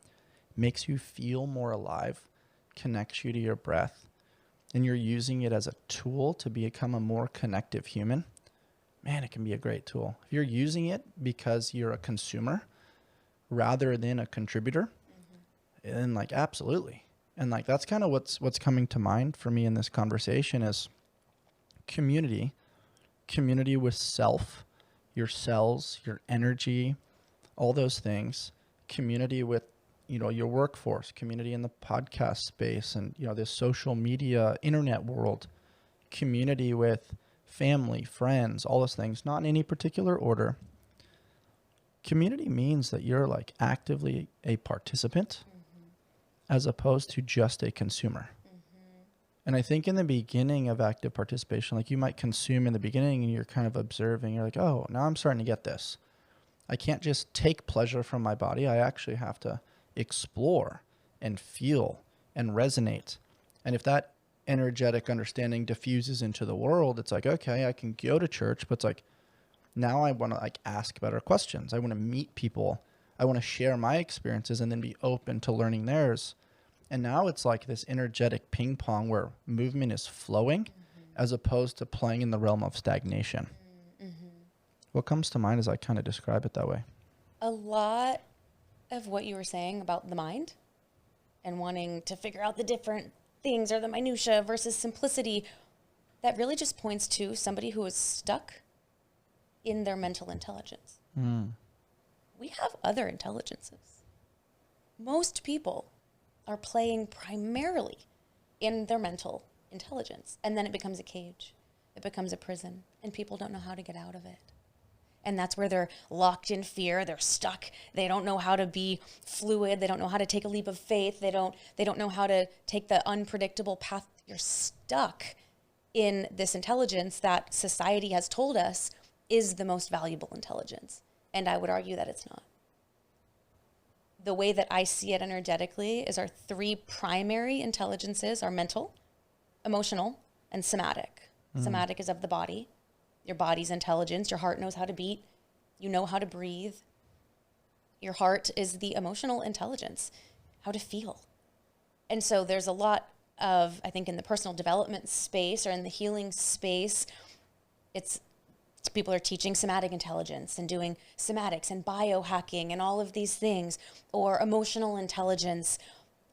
makes you feel more alive, connects you to your breath, and you're using it as a tool to become a more connective human, man, it can be a great tool. If you're using it because you're a consumer rather than a contributor, And like, absolutely. And like, that's kind of what's coming to mind for me in this conversation is community with self, your cells, your energy, all those things, community with, you know, your workforce, community in the podcast space and, you know, this social media, internet world, community with family, friends, all those things, not in any particular order. Community means that you're like actively a participant as opposed to just a consumer. And I think in the beginning of active participation, like you might consume in the beginning and you're kind of observing, you're like, oh, now I'm starting to get this. I can't just take pleasure from my body. I actually have to explore and feel and resonate. And if that energetic understanding diffuses into the world, it's like, okay, I can go to church, but it's like, now I want to like ask better questions. I want to meet people. I want to share my experiences and then be open to learning theirs. And now it's like this energetic ping pong where movement is flowing as opposed to playing in the realm of stagnation. What comes to mind as I kind of describe it that way? A lot of what you were saying about the mind and wanting to figure out the different things or the minutia versus simplicity, that really just points to somebody who is stuck in their mental intelligence. We have other intelligences. Most people are playing primarily in their mental intelligence, and then it becomes a cage. It becomes a prison, and people don't know how to get out of it. And that's where they're locked in fear. They're stuck. They don't know how to be fluid. They don't know how to take a leap of faith. They don't know how to take the unpredictable path. You're stuck in this intelligence that society has told us is the most valuable intelligence. And I would argue that it's not. The way that I see it energetically is our three primary intelligences are mental, emotional, and somatic. Somatic is of the body. Your body's intelligence. Your heart knows how to beat. You know how to breathe. Your heart is the emotional intelligence, how to feel. And so there's a lot of, I think in the personal development space or in the healing space, it's people are teaching somatic intelligence and doing somatics and biohacking and all of these things, or emotional intelligence.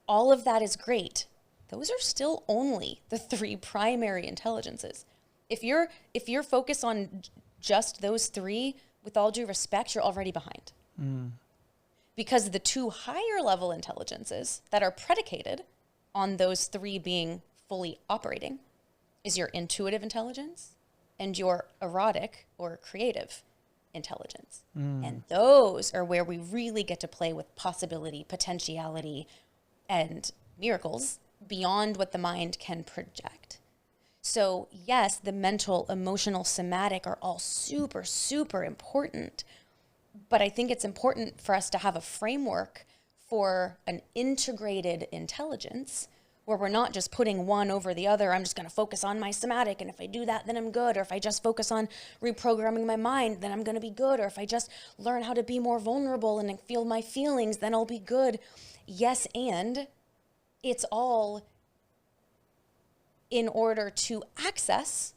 All of that is great. Those are still only the three primary intelligences. If you're focused on just those three, with all due respect, you're already behind. Because the two higher level intelligences that are predicated on those three being fully operating is your intuitive intelligence and your erotic or creative intelligence. And those are where we really get to play with possibility, potentiality, and miracles beyond what the mind can project. So yes, the mental, emotional, somatic are all super, super important. But I think it's important for us to have a framework for an integrated intelligence where we're not just putting one over the other. I'm just going to focus on my somatic, and if I do that, then I'm good. Or if I just focus on reprogramming my mind, then I'm going to be good. Or if I just learn how to be more vulnerable and feel my feelings, then I'll be good. Yes, and it's all in order to access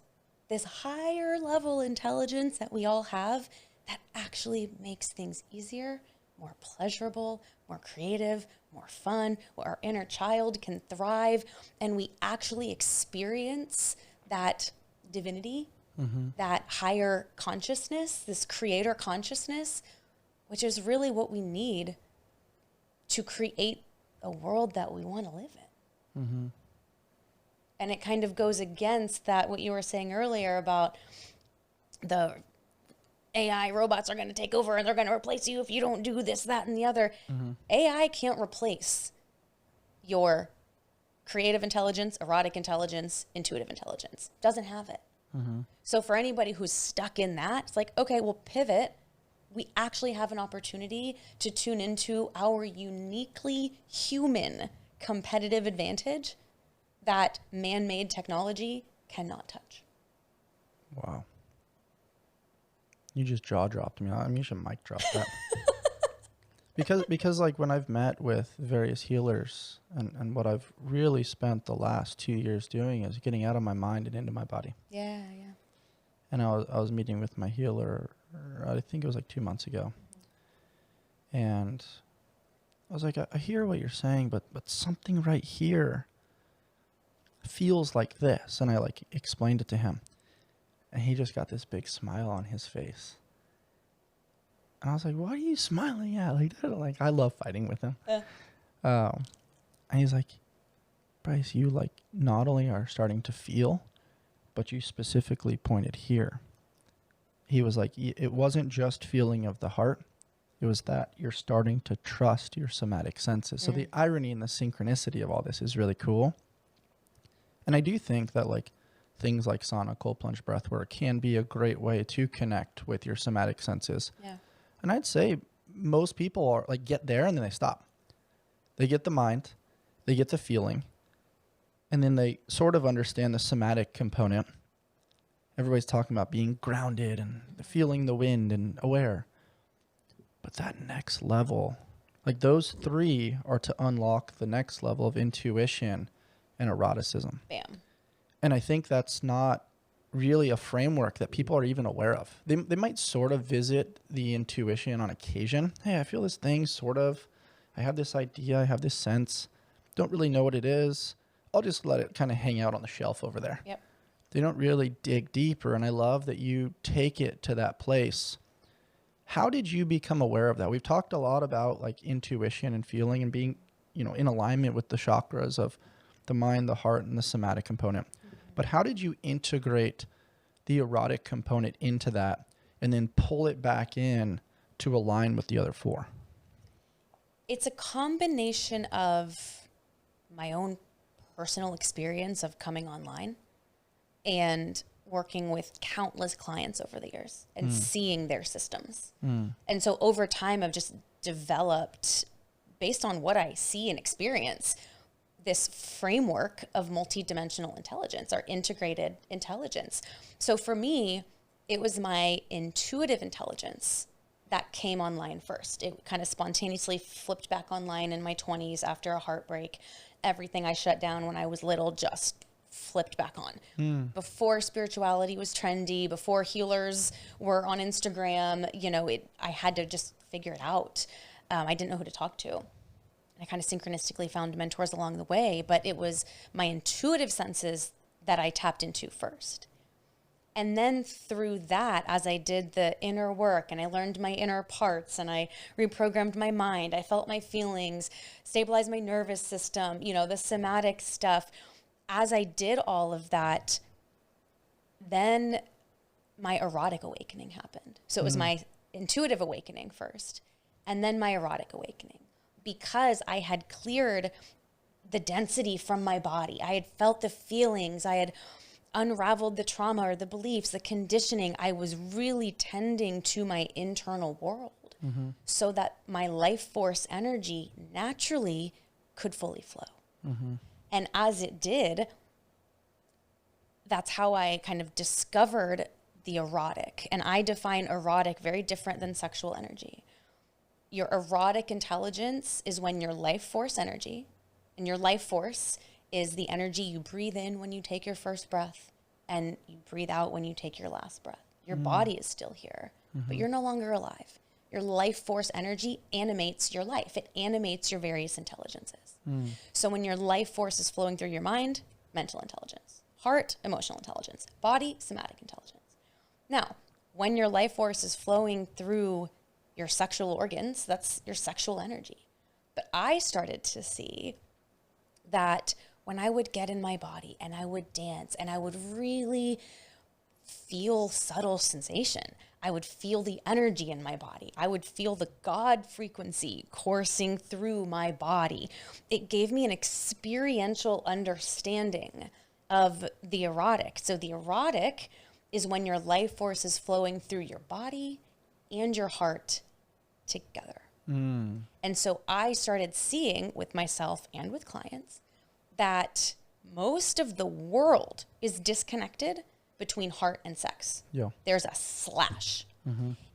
this higher level intelligence that we all have that actually makes things easier, more pleasurable, more creative, more fun, where our inner child can thrive, and we actually experience that divinity, that higher consciousness, this creator consciousness, which is really what we need to create a world that we want to live in. And it kind of goes against that, what you were saying earlier about the AI robots are going to take over and they're going to replace you if you don't do this, that, and the other. AI can't replace your creative intelligence, erotic intelligence, intuitive intelligence. Doesn't have it. So for anybody who's stuck in that, it's like, okay, we'll pivot. We actually have an opportunity to tune into our uniquely human competitive advantage that man-made technology cannot touch. Wow. You just jaw dropped me. I mean, you should mic drop that. because like when I've met with various healers and what I've really spent the last 2 years doing is getting out of my mind and into my body. Yeah. And I was meeting with my healer, I think it was like 2 months ago. And I was like, I hear what you're saying, but something right here feels like this. And I like explained it to him, and he just got this big smile on his face. And I was like, what are you smiling at? Like I love fighting with him. And he's like, Bryce, you like not only are starting to feel, but you specifically pointed here. He was like, it wasn't just feeling of the heart. It was that you're starting to trust your somatic senses. So the irony and the synchronicity of all this is really cool. And I do think that like things like sauna, cold plunge, breath work can be a great way to connect with your somatic senses. Yeah. And I'd say most people are like get there and then they stop. They get the mind, they get the feeling, and then they sort of understand the somatic component. Everybody's talking about being grounded and feeling the wind and aware. But that next level, like those three are to unlock the next level of intuition and eroticism. Bam. And I think that's not really a framework that people are even aware of. They might sort of visit the intuition on occasion. Hey, I feel this thing sort of. I have this idea. I have this sense. Don't really know what it is. I'll just let it kind of hang out on the shelf over there. Yep. They don't really dig deeper. And I love that you take it to that place. How did you become aware of that? We've talked a lot about like intuition and feeling and being, in alignment with the chakras of the mind, the heart, and the somatic component. But how did you integrate the erotic component into that and then pull it back in to align with the other four? It's a combination of my own personal experience of coming online and working with countless clients over the years and seeing their systems. And so over time, I've just developed, based on what I see and experience, this framework of multidimensional intelligence or integrated intelligence. So for me, it was my intuitive intelligence that came online first. It kind of spontaneously flipped back online in my 20s after a heartbreak. Everything I shut down when I was little just flipped back on. Before spirituality was trendy, before healers were on Instagram, I had to just figure it out. I didn't know who to talk to. I kind of synchronistically found mentors along the way, but it was my intuitive senses that I tapped into first. And then through that, as I did the inner work and I learned my inner parts and I reprogrammed my mind, I felt my feelings, stabilized my nervous system, the somatic stuff. As I did all of that, then my erotic awakening happened. So it was my intuitive awakening first, and then my erotic awakening. Because I had cleared the density from my body. I had felt the feelings. I had unraveled the trauma or the beliefs, the conditioning. I was really tending to my internal world so that my life force energy naturally could fully flow. And as it did, that's how I kind of discovered the erotic. And I define erotic very different than sexual energy. Your erotic intelligence is when your life force energy, and your life force is the energy you breathe in when you take your first breath and you breathe out when you take your last breath. Your body is still here, but you're no longer alive. Your life force energy animates your life. It animates your various intelligences. So when your life force is flowing through your mind, mental intelligence, heart, emotional intelligence, body, somatic intelligence. Now, when your life force is flowing through your sexual organs, that's your sexual energy. But I started to see that when I would get in my body and I would dance and I would really feel subtle sensation, I would feel the energy in my body. I would feel the God frequency coursing through my body. It gave me an experiential understanding of the erotic. So the erotic is when your life force is flowing through your body and your heart together. And so I started seeing with myself and with clients that most of the world is disconnected between heart and sex. Yeah. There's a slash.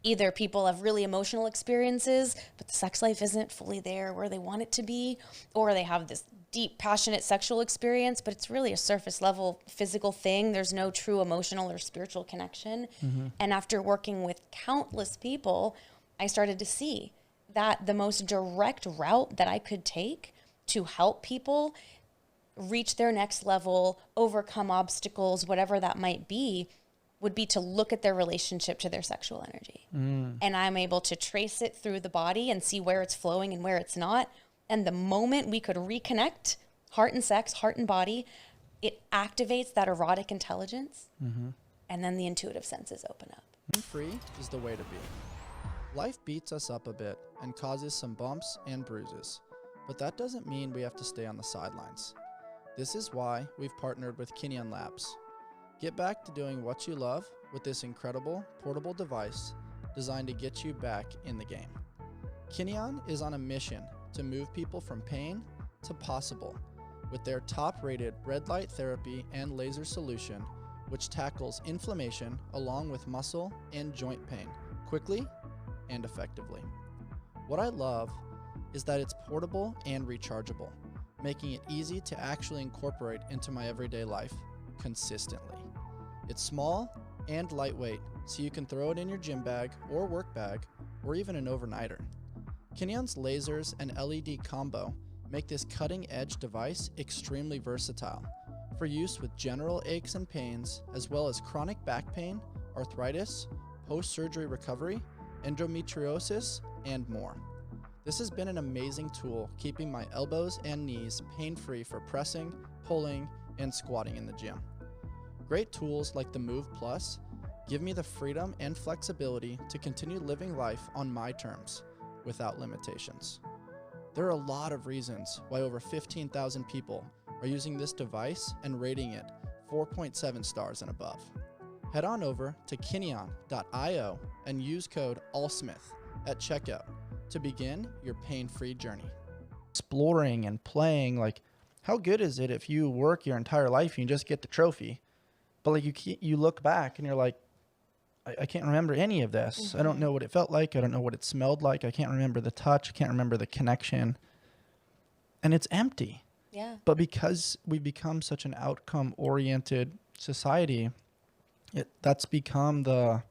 Either people have really emotional experiences, but the sex life isn't fully there where they want it to be, or they have this deep, passionate sexual experience, but it's really a surface level physical thing. There's no true emotional or spiritual connection. And after working with countless people, I started to see that the most direct route that I could take to help people reach their next level, overcome obstacles, whatever that might be, would be to look at their relationship to their sexual energy. And I'm able to trace it through the body and see where it's flowing and where it's not. And the moment we could reconnect heart and sex, heart and body, it activates that erotic intelligence. And then the intuitive senses open up. Free is the way to be. Life beats us up a bit and causes some bumps and bruises, but that doesn't mean we have to stay on the sidelines. This is why we've partnered with Kinyan Labs. Get back to doing what you love with this incredible portable device designed to get you back in the game. Kinyan is on a mission to move people from pain to possible with their top-rated red light therapy and laser solution, which tackles inflammation along with muscle and joint pain quickly and effectively. What I love is that it's portable and rechargeable, making it easy to actually incorporate into my everyday life consistently. It's small and lightweight, so you can throw it in your gym bag or work bag, or even an overnighter. Kinyan's lasers and LED combo make this cutting-edge device extremely versatile for use with general aches and pains, as well as chronic back pain, arthritis, post-surgery recovery, endometriosis, and more. This has been an amazing tool keeping my elbows and knees pain-free for pressing, pulling, and squatting in the gym. Great tools like the Move Plus give me the freedom and flexibility to continue living life on my terms without limitations. There are a lot of reasons why over 15,000 people are using this device and rating it 4.7 stars and above. Head on over to kinyan.io and use code ALLSMITH at checkout to begin your pain-free journey. Exploring and playing, like, how good is it if you work your entire life and you just get the trophy, but like you look back and you're like, I can't remember any of this. I don't know what it felt like. I don't know what it smelled like. I can't remember the touch. I can't remember the connection. And it's empty. Yeah. But because we become such an outcome-oriented society, that's become the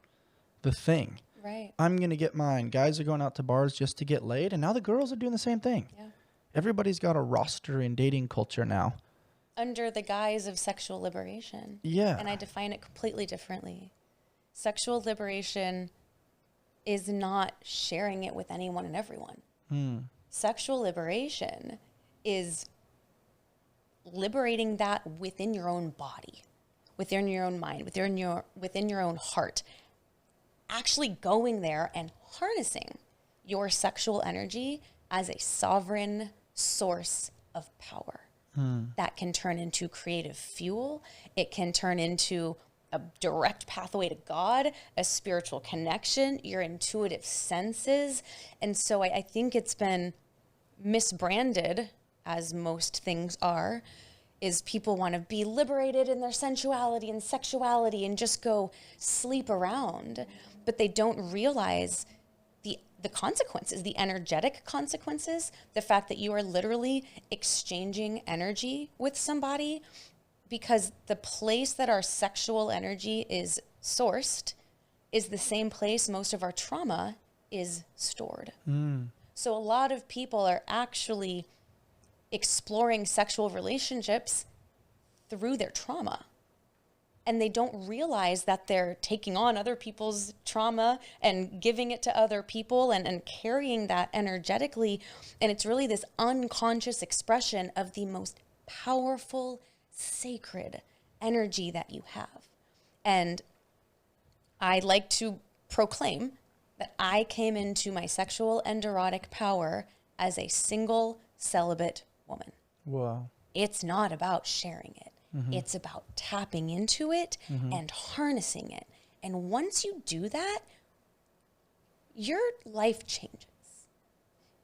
thing. Right. I'm going to get mine. Guys are going out to bars just to get laid, and now the girls are doing the same thing. Yeah. Everybody's got a roster in dating culture now. Under the guise of sexual liberation. Yeah. And I define it completely differently. Sexual liberation is not sharing it with anyone and everyone. Sexual liberation is liberating that within your own body, within your own mind, within your own heart. Actually going there and harnessing your sexual energy as a sovereign source of power. That can turn into creative fuel. It can turn into a direct pathway to God, a spiritual connection, your intuitive senses. And so I think it's been misbranded, as most things are, is people want to be liberated in their sensuality and sexuality and just go sleep around. But they don't realize the consequences, the energetic consequences, the fact that you are literally exchanging energy with somebody, because the place that our sexual energy is sourced is the same place most of our trauma is stored. So a lot of people are actually exploring sexual relationships through their trauma. And they don't realize that they're taking on other people's trauma and giving it to other people and carrying that energetically. And it's really this unconscious expression of the most powerful, sacred energy that you have. And I like to proclaim that I came into my sexual and erotic power as a single celibate woman. Wow. It's not about sharing it. It's about tapping into it and harnessing it. And once you do that, your life changes.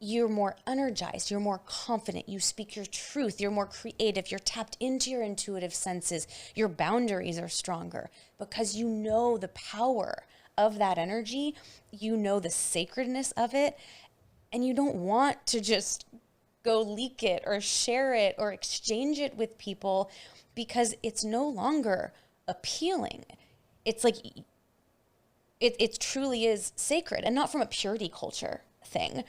You're more energized. You're more confident. You speak your truth. You're more creative. You're tapped into your intuitive senses. Your boundaries are stronger because you know the power of that energy. You know the sacredness of it. And you don't want to just go leak it or share it or exchange it with people, because it's no longer appealing. It's like, it truly is sacred, and not from a purity culture thing,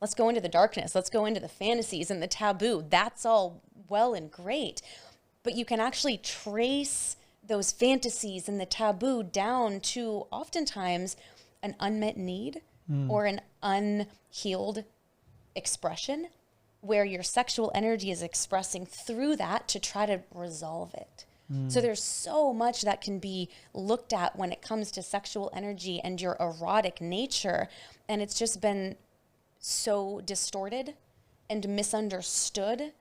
Let's go into the darkness. Let's go into the fantasies and the taboo. That's all well and great. But you can actually trace those fantasies and the taboo down to oftentimes an unmet need or an unhealed expression where your sexual energy is expressing through that to try to resolve it. So there's so much that can be looked at when it comes to sexual energy and your erotic nature. And it's just been so distorted and misunderstood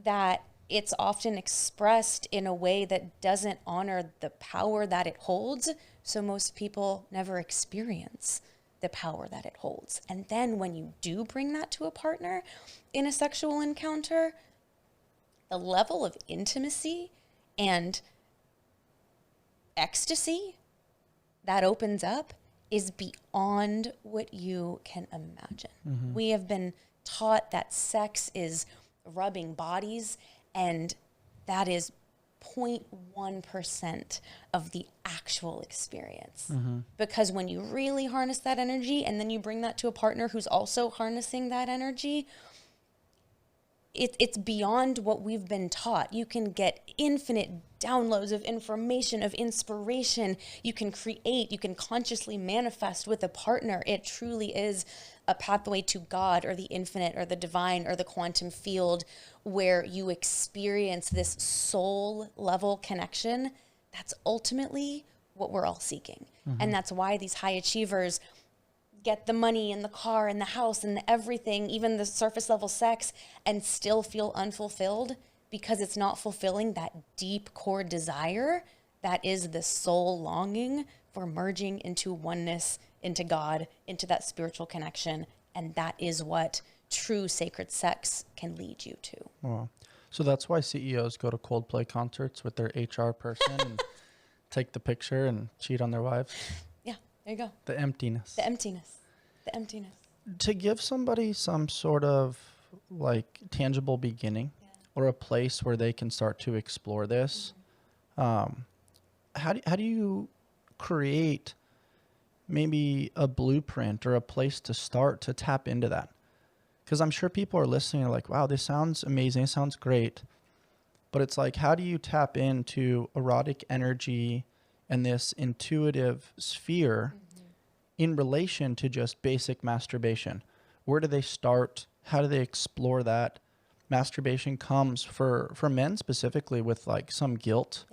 that it's often expressed in a way that doesn't honor the power that it holds. So most people never experience the power that it holds. And then when you do bring that to a partner in a sexual encounter, the level of intimacy and ecstasy that opens up is beyond what you can imagine. We have been taught that sex is rubbing bodies, and that is 0.1% of the actual experience. Because when you really harness that energy and then you bring that to a partner who's also harnessing that energy, it's beyond what we've been taught. You can get infinite downloads of information, of inspiration. You can create, you can consciously manifest with a partner. It truly is a pathway to God or the infinite or the divine or the quantum field where you experience this soul level connection. That's ultimately what we're all seeking. And that's why these high achievers get the money and the car and the house and the everything, even the surface level sex, and still feel unfulfilled because it's not fulfilling that deep core desire that is the soul longing for merging into oneness, into God, into that spiritual connection. And that is what true sacred sex can lead you to. Wow. So that's why CEOs go to Coldplay concerts with their HR person and take the picture and cheat on their wives. Yeah, there you go. The emptiness. The emptiness. The emptiness. To give somebody some sort of like tangible beginning or a place where they can start to explore this, how do you create maybe a blueprint or a place to start to tap into that? Because I'm sure people are listening like, wow, this sounds amazing. It sounds great. But it's like, how do you tap into erotic energy and this intuitive sphere in relation to just basic masturbation? Where do they start? How do they explore that? Masturbation comes for men specifically with like some guilt.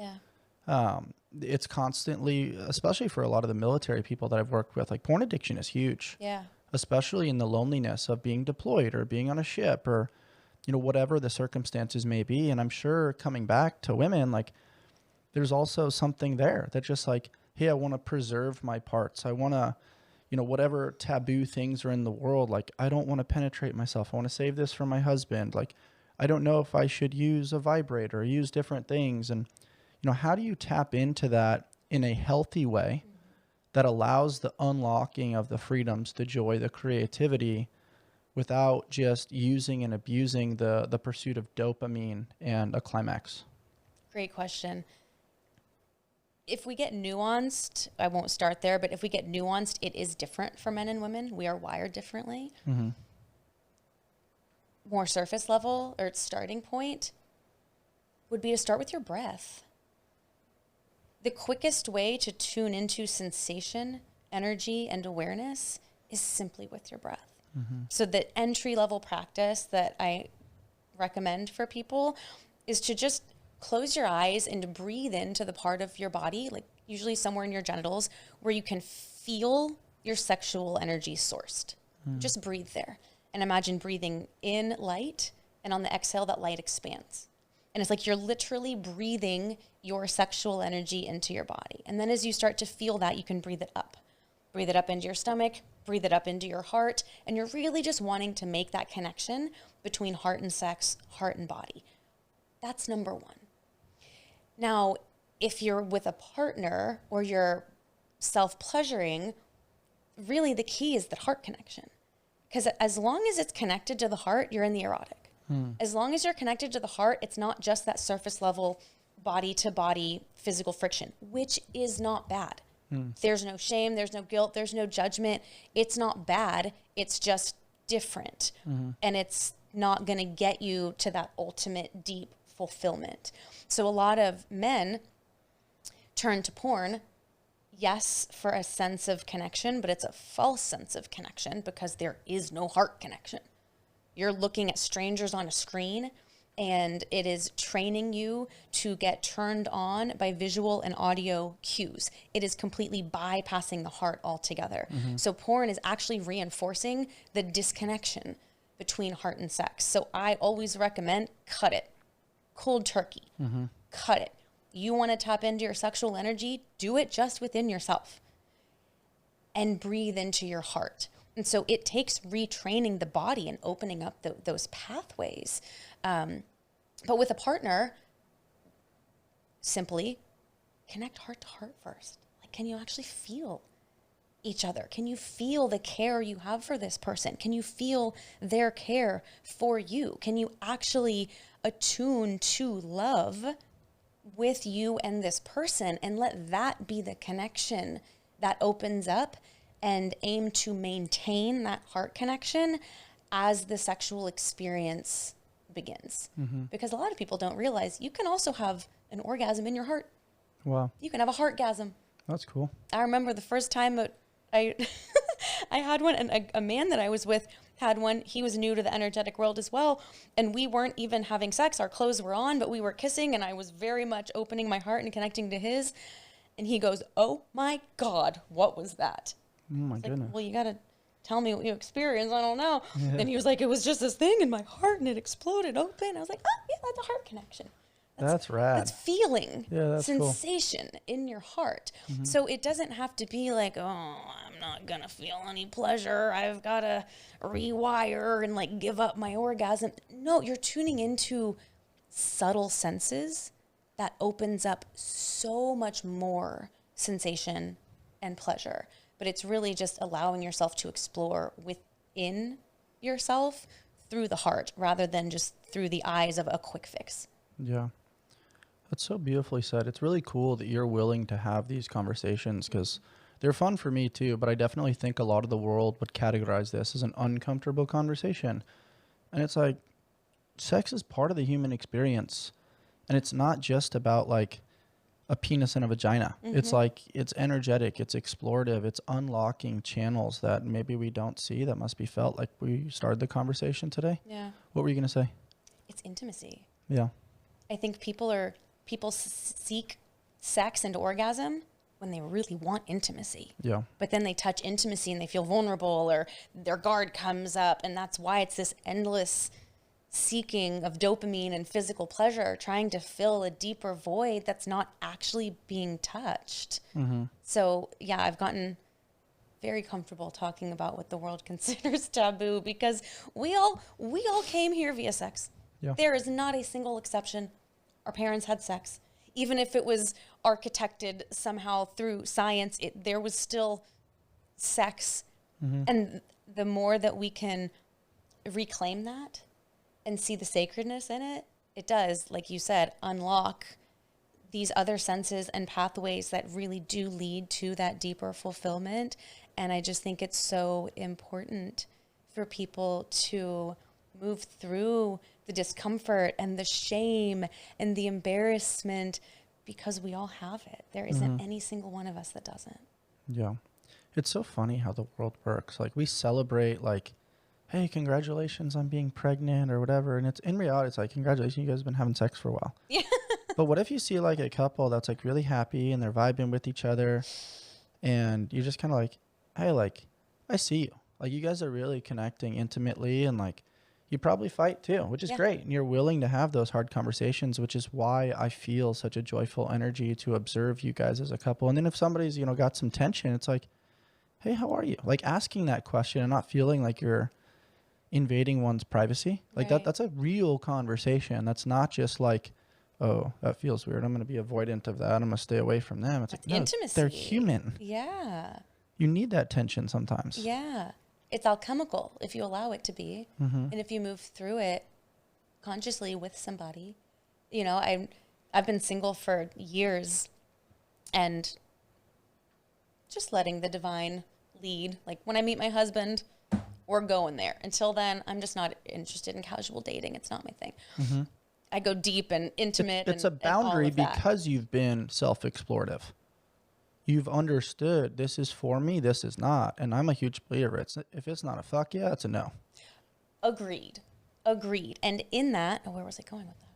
It's constantly, especially for a lot of the military people that I've worked with, like porn addiction is huge. Especially in the loneliness of being deployed or being on a ship or, you know, whatever the circumstances may be. And I'm sure coming back to women, like there's also something there that just like, hey, I want to preserve my parts. I want to, you know, whatever taboo things are in the world, like I don't want to penetrate myself. I want to save this for my husband. Like, I don't know if I should use a vibrator or use different things. And, you know, how do you tap into that in a healthy way that allows the unlocking of the freedoms, the joy, the creativity without just using and abusing the pursuit of dopamine and a climax? Great question. If we get nuanced, I won't start there, but if we get nuanced, it is different for men and women. We are wired differently. More surface level or starting point would be to start with your breath. The quickest way to tune into sensation, energy, and awareness is simply with your breath. So the entry level practice that I recommend for people is to just close your eyes and breathe into the part of your body, like usually somewhere in your genitals, where you can feel your sexual energy sourced. Just breathe there. And imagine breathing in light, and on the exhale, that light expands. And it's like you're literally breathing your sexual energy into your body. And then as you start to feel that, you can breathe it up. Breathe it up into your stomach, breathe it up into your heart. And you're really just wanting to make that connection between heart and sex, heart and body. That's number one. Now, if you're with a partner or you're self-pleasuring, really the key is that heart connection. Because as long as it's connected to the heart, you're in the erotic. As long as you're connected to the heart, it's not just that surface level body to body physical friction, which is not bad. There's no shame, there's no guilt, there's no judgment. It's not bad. It's just different. And it's not going to get you to that ultimate deep fulfillment. So a lot of men turn to porn, yes, for a sense of connection, but it's a false sense of connection because there is no heart connection. You're looking at strangers on a screen, and it is training you to get turned on by visual and audio cues. It is completely bypassing the heart altogether. So porn is actually reinforcing the disconnection between heart and sex. So I always recommend cut it. Cold turkey. Cut it. You want to tap into your sexual energy? Do it just within yourself and breathe into your heart. And so it takes retraining the body and opening up those pathways. But with a partner, simply connect heart to heart first. Like, can you actually feel each other? Can you feel the care you have for this person? Can you feel their care for you? Can you actually attune to love with you and this person, and let that be the connection that opens up, and aim to maintain that heart connection as the sexual experience begins. Because a lot of people don't realize you can also have an orgasm in your heart. Wow. You can have a heartgasm. That's cool. I remember the first time I I had one, and a man that I was with had one. He was new to the energetic world as well, and we weren't even having sex. Our clothes were on, but we were kissing, and I was very much opening my heart and connecting to his. And he goes, "Oh my God, what was that?" Oh my goodness. Like, well, you got to tell me what you experienced. I don't know. And he was like, "It was just this thing in my heart, and it exploded open." I was like, "Oh, yeah, that's a heart connection. That's rad. That's feeling, that's sensation in your heart." So it doesn't have to be like, "Oh, I'm not going to feel any pleasure. I've got to rewire and like give up my orgasm." No, you're tuning into subtle senses that opens up so much more sensation and pleasure. But it's really just allowing yourself to explore within yourself through the heart rather than just through the eyes of a quick fix. Yeah. That's so beautifully said. It's really cool that you're willing to have these conversations, because they're fun for me too, but I definitely think a lot of the world would categorize this as an uncomfortable conversation. And it's like, sex is part of the human experience. And it's not just about like a penis and a vagina. It's like, it's energetic, it's explorative, it's unlocking channels that maybe we don't see that must be felt. Like we started the conversation today. Yeah. What were you going to say? It's intimacy. Yeah. I think people seek sex and orgasm when they really want intimacy. Yeah. But then they touch intimacy and they feel vulnerable, or their guard comes up, and that's why it's this endless seeking of dopamine and physical pleasure, trying to fill a deeper void that's not actually being touched. So yeah, I've gotten very comfortable talking about what the world considers taboo, because we all came here via sex. Yeah. There is not a single exception. Our parents had sex. Even if it was architected somehow through science, there was still sex. And the more that we can reclaim that and see the sacredness in it, it does, like you said, unlock these other senses and pathways that really do lead to that deeper fulfillment. And I just think it's so important for people to move through the discomfort and the shame and the embarrassment, because we all have it. There isn't any single one of us that doesn't. Yeah. It's so funny how the world works. Like we celebrate like, hey, congratulations on being pregnant or whatever. And it's in reality, it's like, congratulations, you guys have been having sex for a while. Yeah. But what if you see like a couple that's like really happy and they're vibing with each other, and you're just kind of like, hey, like, I see you. Like you guys are really connecting intimately, and like, you probably fight too, which is great. And you're willing to have those hard conversations, which is why I feel such a joyful energy to observe you guys as a couple. And then if somebody's, got some tension, it's like, hey, how are you? Like asking that question and not feeling like you're invading one's privacy. Like that's a real conversation. That's not just like, oh, that feels weird, I'm going to be avoidant of that, I'm going to stay away from them. It's like, no, intimacy. They're human. Yeah. You need that tension sometimes. Yeah. It's alchemical if you allow it to be. And if you move through it consciously with somebody. I've been single for years, and just letting the divine lead. Like when I meet my husband we're going there. Until then, I'm just not interested in casual dating. It's not my thing. Mm-hmm. I go deep and intimate. It's a boundary and all of because you've been self-explorative. You've understood this is for me, this is not. And I'm a huge believer. If it's not a fuck yeah, it's a no. Agreed. And in that, where was I going with that?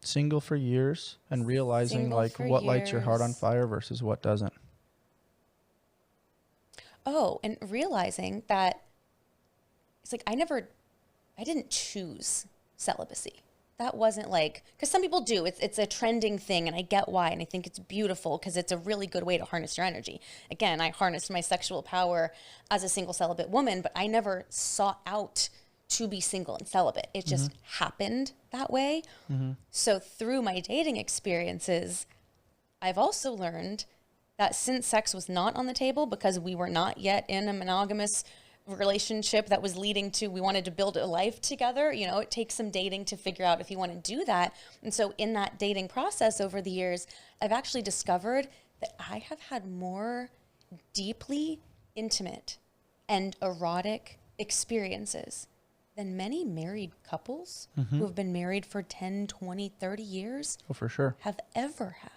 Single for years and realizing what lights your heart on fire versus what doesn't. Oh, and realizing that it's like I didn't choose celibacy. That wasn't like, because some people do. It's a trending thing, and I get why, and I think it's beautiful because it's a really good way to harness your energy. Again, I harnessed my sexual power as a single celibate woman, but I never sought out to be single and celibate. It just happened that way. Mm-hmm. So through my dating experiences, I've also learned that since sex was not on the table because we were not yet in a monogamous relationship that was leading to, we wanted to build a life together. You know, it takes some dating to figure out if you want to do that. And so in that dating process over the years, I've actually discovered that I have had more deeply intimate and erotic experiences than many married couples who have been married for 10, 20, 30 years Oh, for sure. have ever had.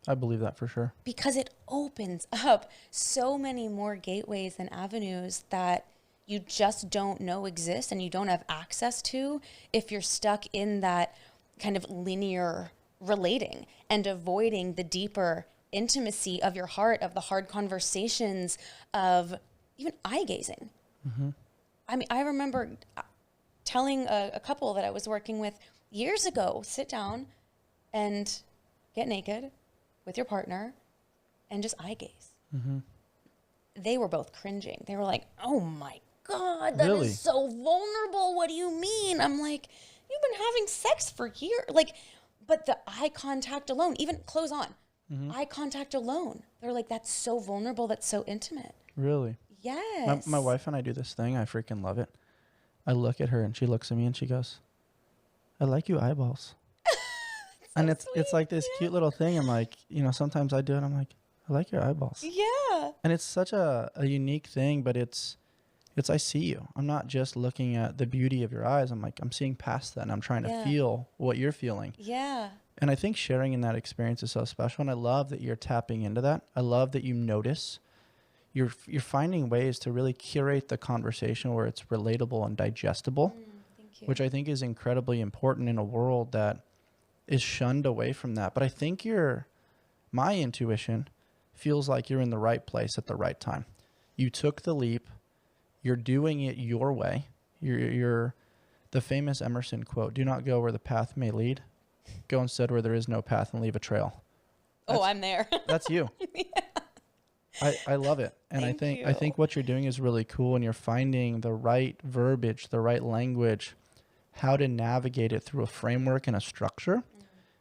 I believe that for sure. Because it opens up so many more gateways and avenues that you just don't know exist and you don't have access to if you're stuck in that kind of linear relating and avoiding the deeper intimacy of your heart, of the hard conversations, of even eye gazing. Mm-hmm. I mean, I remember telling a couple that I was working with years ago, sit down and get naked with your partner and just eye gaze. Mm-hmm. They were both cringing. They were like, oh my God, that is so vulnerable. What do you mean? I'm like, you've been having sex for years. Like, but the eye contact alone, even clothes on, eye contact alone. They're like, that's so vulnerable. That's so intimate. Really? Yes. My wife and I do this thing. I freaking love it. I look at her and she looks at me and she goes, I like you eyeballs. And it's like this cute little thing. I'm like, you know, sometimes I do it. I'm like, I like your eyeballs. Yeah. And it's such a unique thing, but it's I see you. I'm not just looking at the beauty of your eyes. I'm like, I'm seeing past that and I'm trying to feel what you're feeling. Yeah. And I think sharing in that experience is so special. And I love that you're tapping into that. I love that you notice. You're finding ways to really curate the conversation where it's relatable and digestible, Thank you. which I think is incredibly important in a world that is shunned away from that. But I think my intuition feels like you're in the right place at the right time. You took the leap. You're doing it your way. You're the famous Emerson quote, do not go where the path may lead. Go instead where there is no path and leave a trail. I'm there. That's you. Yeah. I love it. And I think what you're doing is really cool, and you're finding the right verbiage, the right language, how to navigate it through a framework and a structure.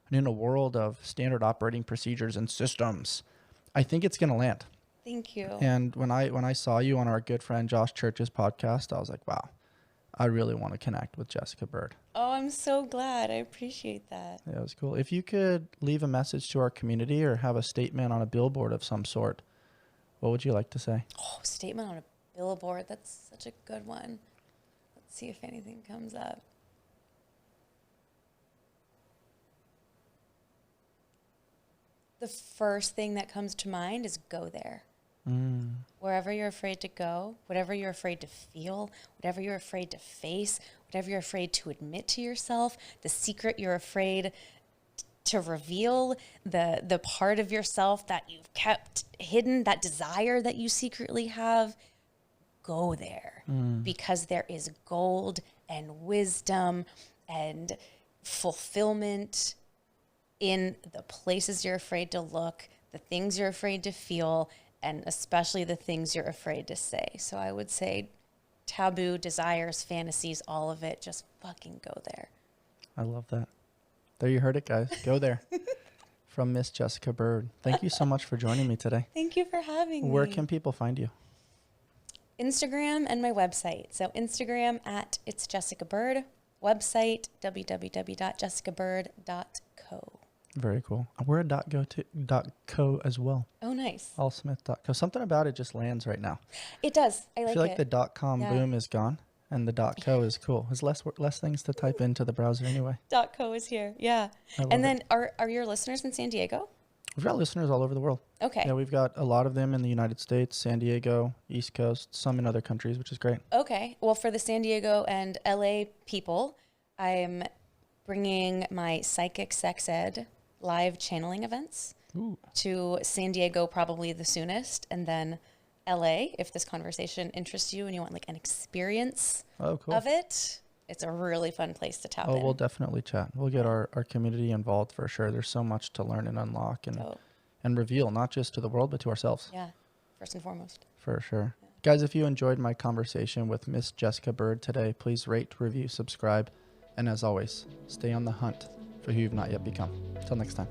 And in a world of standard operating procedures and systems, I think it's going to land. Thank you. And when I saw you on our good friend Josh Church's podcast, I was like, wow, I really want to connect with Jessica Bird. Oh, I'm so glad. I appreciate that. Yeah, it was cool. If you could leave a message to our community or have a statement on a billboard of some sort, what would you like to say? Oh, statement on a billboard. That's such a good one. Let's see if anything comes up. The first thing that comes to mind is go there. Wherever you're afraid to go, whatever you're afraid to feel, whatever you're afraid to face, whatever you're afraid to admit to yourself, the secret you're afraid to reveal, the part of yourself that you've kept hidden, that desire that you secretly have, go there. Because there is gold and wisdom and fulfillment in the places you're afraid to look, the things you're afraid to feel, and especially the things you're afraid to say. So I would say taboo, desires, fantasies, all of it, just fucking go there. I love that. There you heard it, guys. Go there. From Miss Jessica Bird. Thank you so much for joining me today. Thank you for having me. Where can people find you? Instagram and my website. So Instagram at It's Jessica Bird, website www.jessicabird.co. Very cool. We're a .co as well. Oh, nice. Allsmith.co. Something about it just lands right now. It does. I feel like it. the .com boom is gone and the .co is cool. There's less things to type into the browser anyway. .co is here. Yeah. And then are your listeners in San Diego? We've got listeners all over the world. Okay. Yeah, we've got a lot of them in the United States, San Diego, East Coast, some in other countries, which is great. Okay. Well, for the San Diego and LA people, I'm bringing my psychic sex ed live channeling events to San Diego probably the soonest, and then LA if this conversation interests you and you want like an experience of it. It's a really fun place to tap in. We'll definitely chat. We'll get our community involved for sure. There's so much to learn and unlock and reveal, not just to the world, but to ourselves. Yeah, first and foremost. For sure. Yeah. Guys, if you enjoyed my conversation with Miss Jessica Bird today, please rate, review, subscribe, and as always, stay on the hunt for who you've not yet become. Till next time.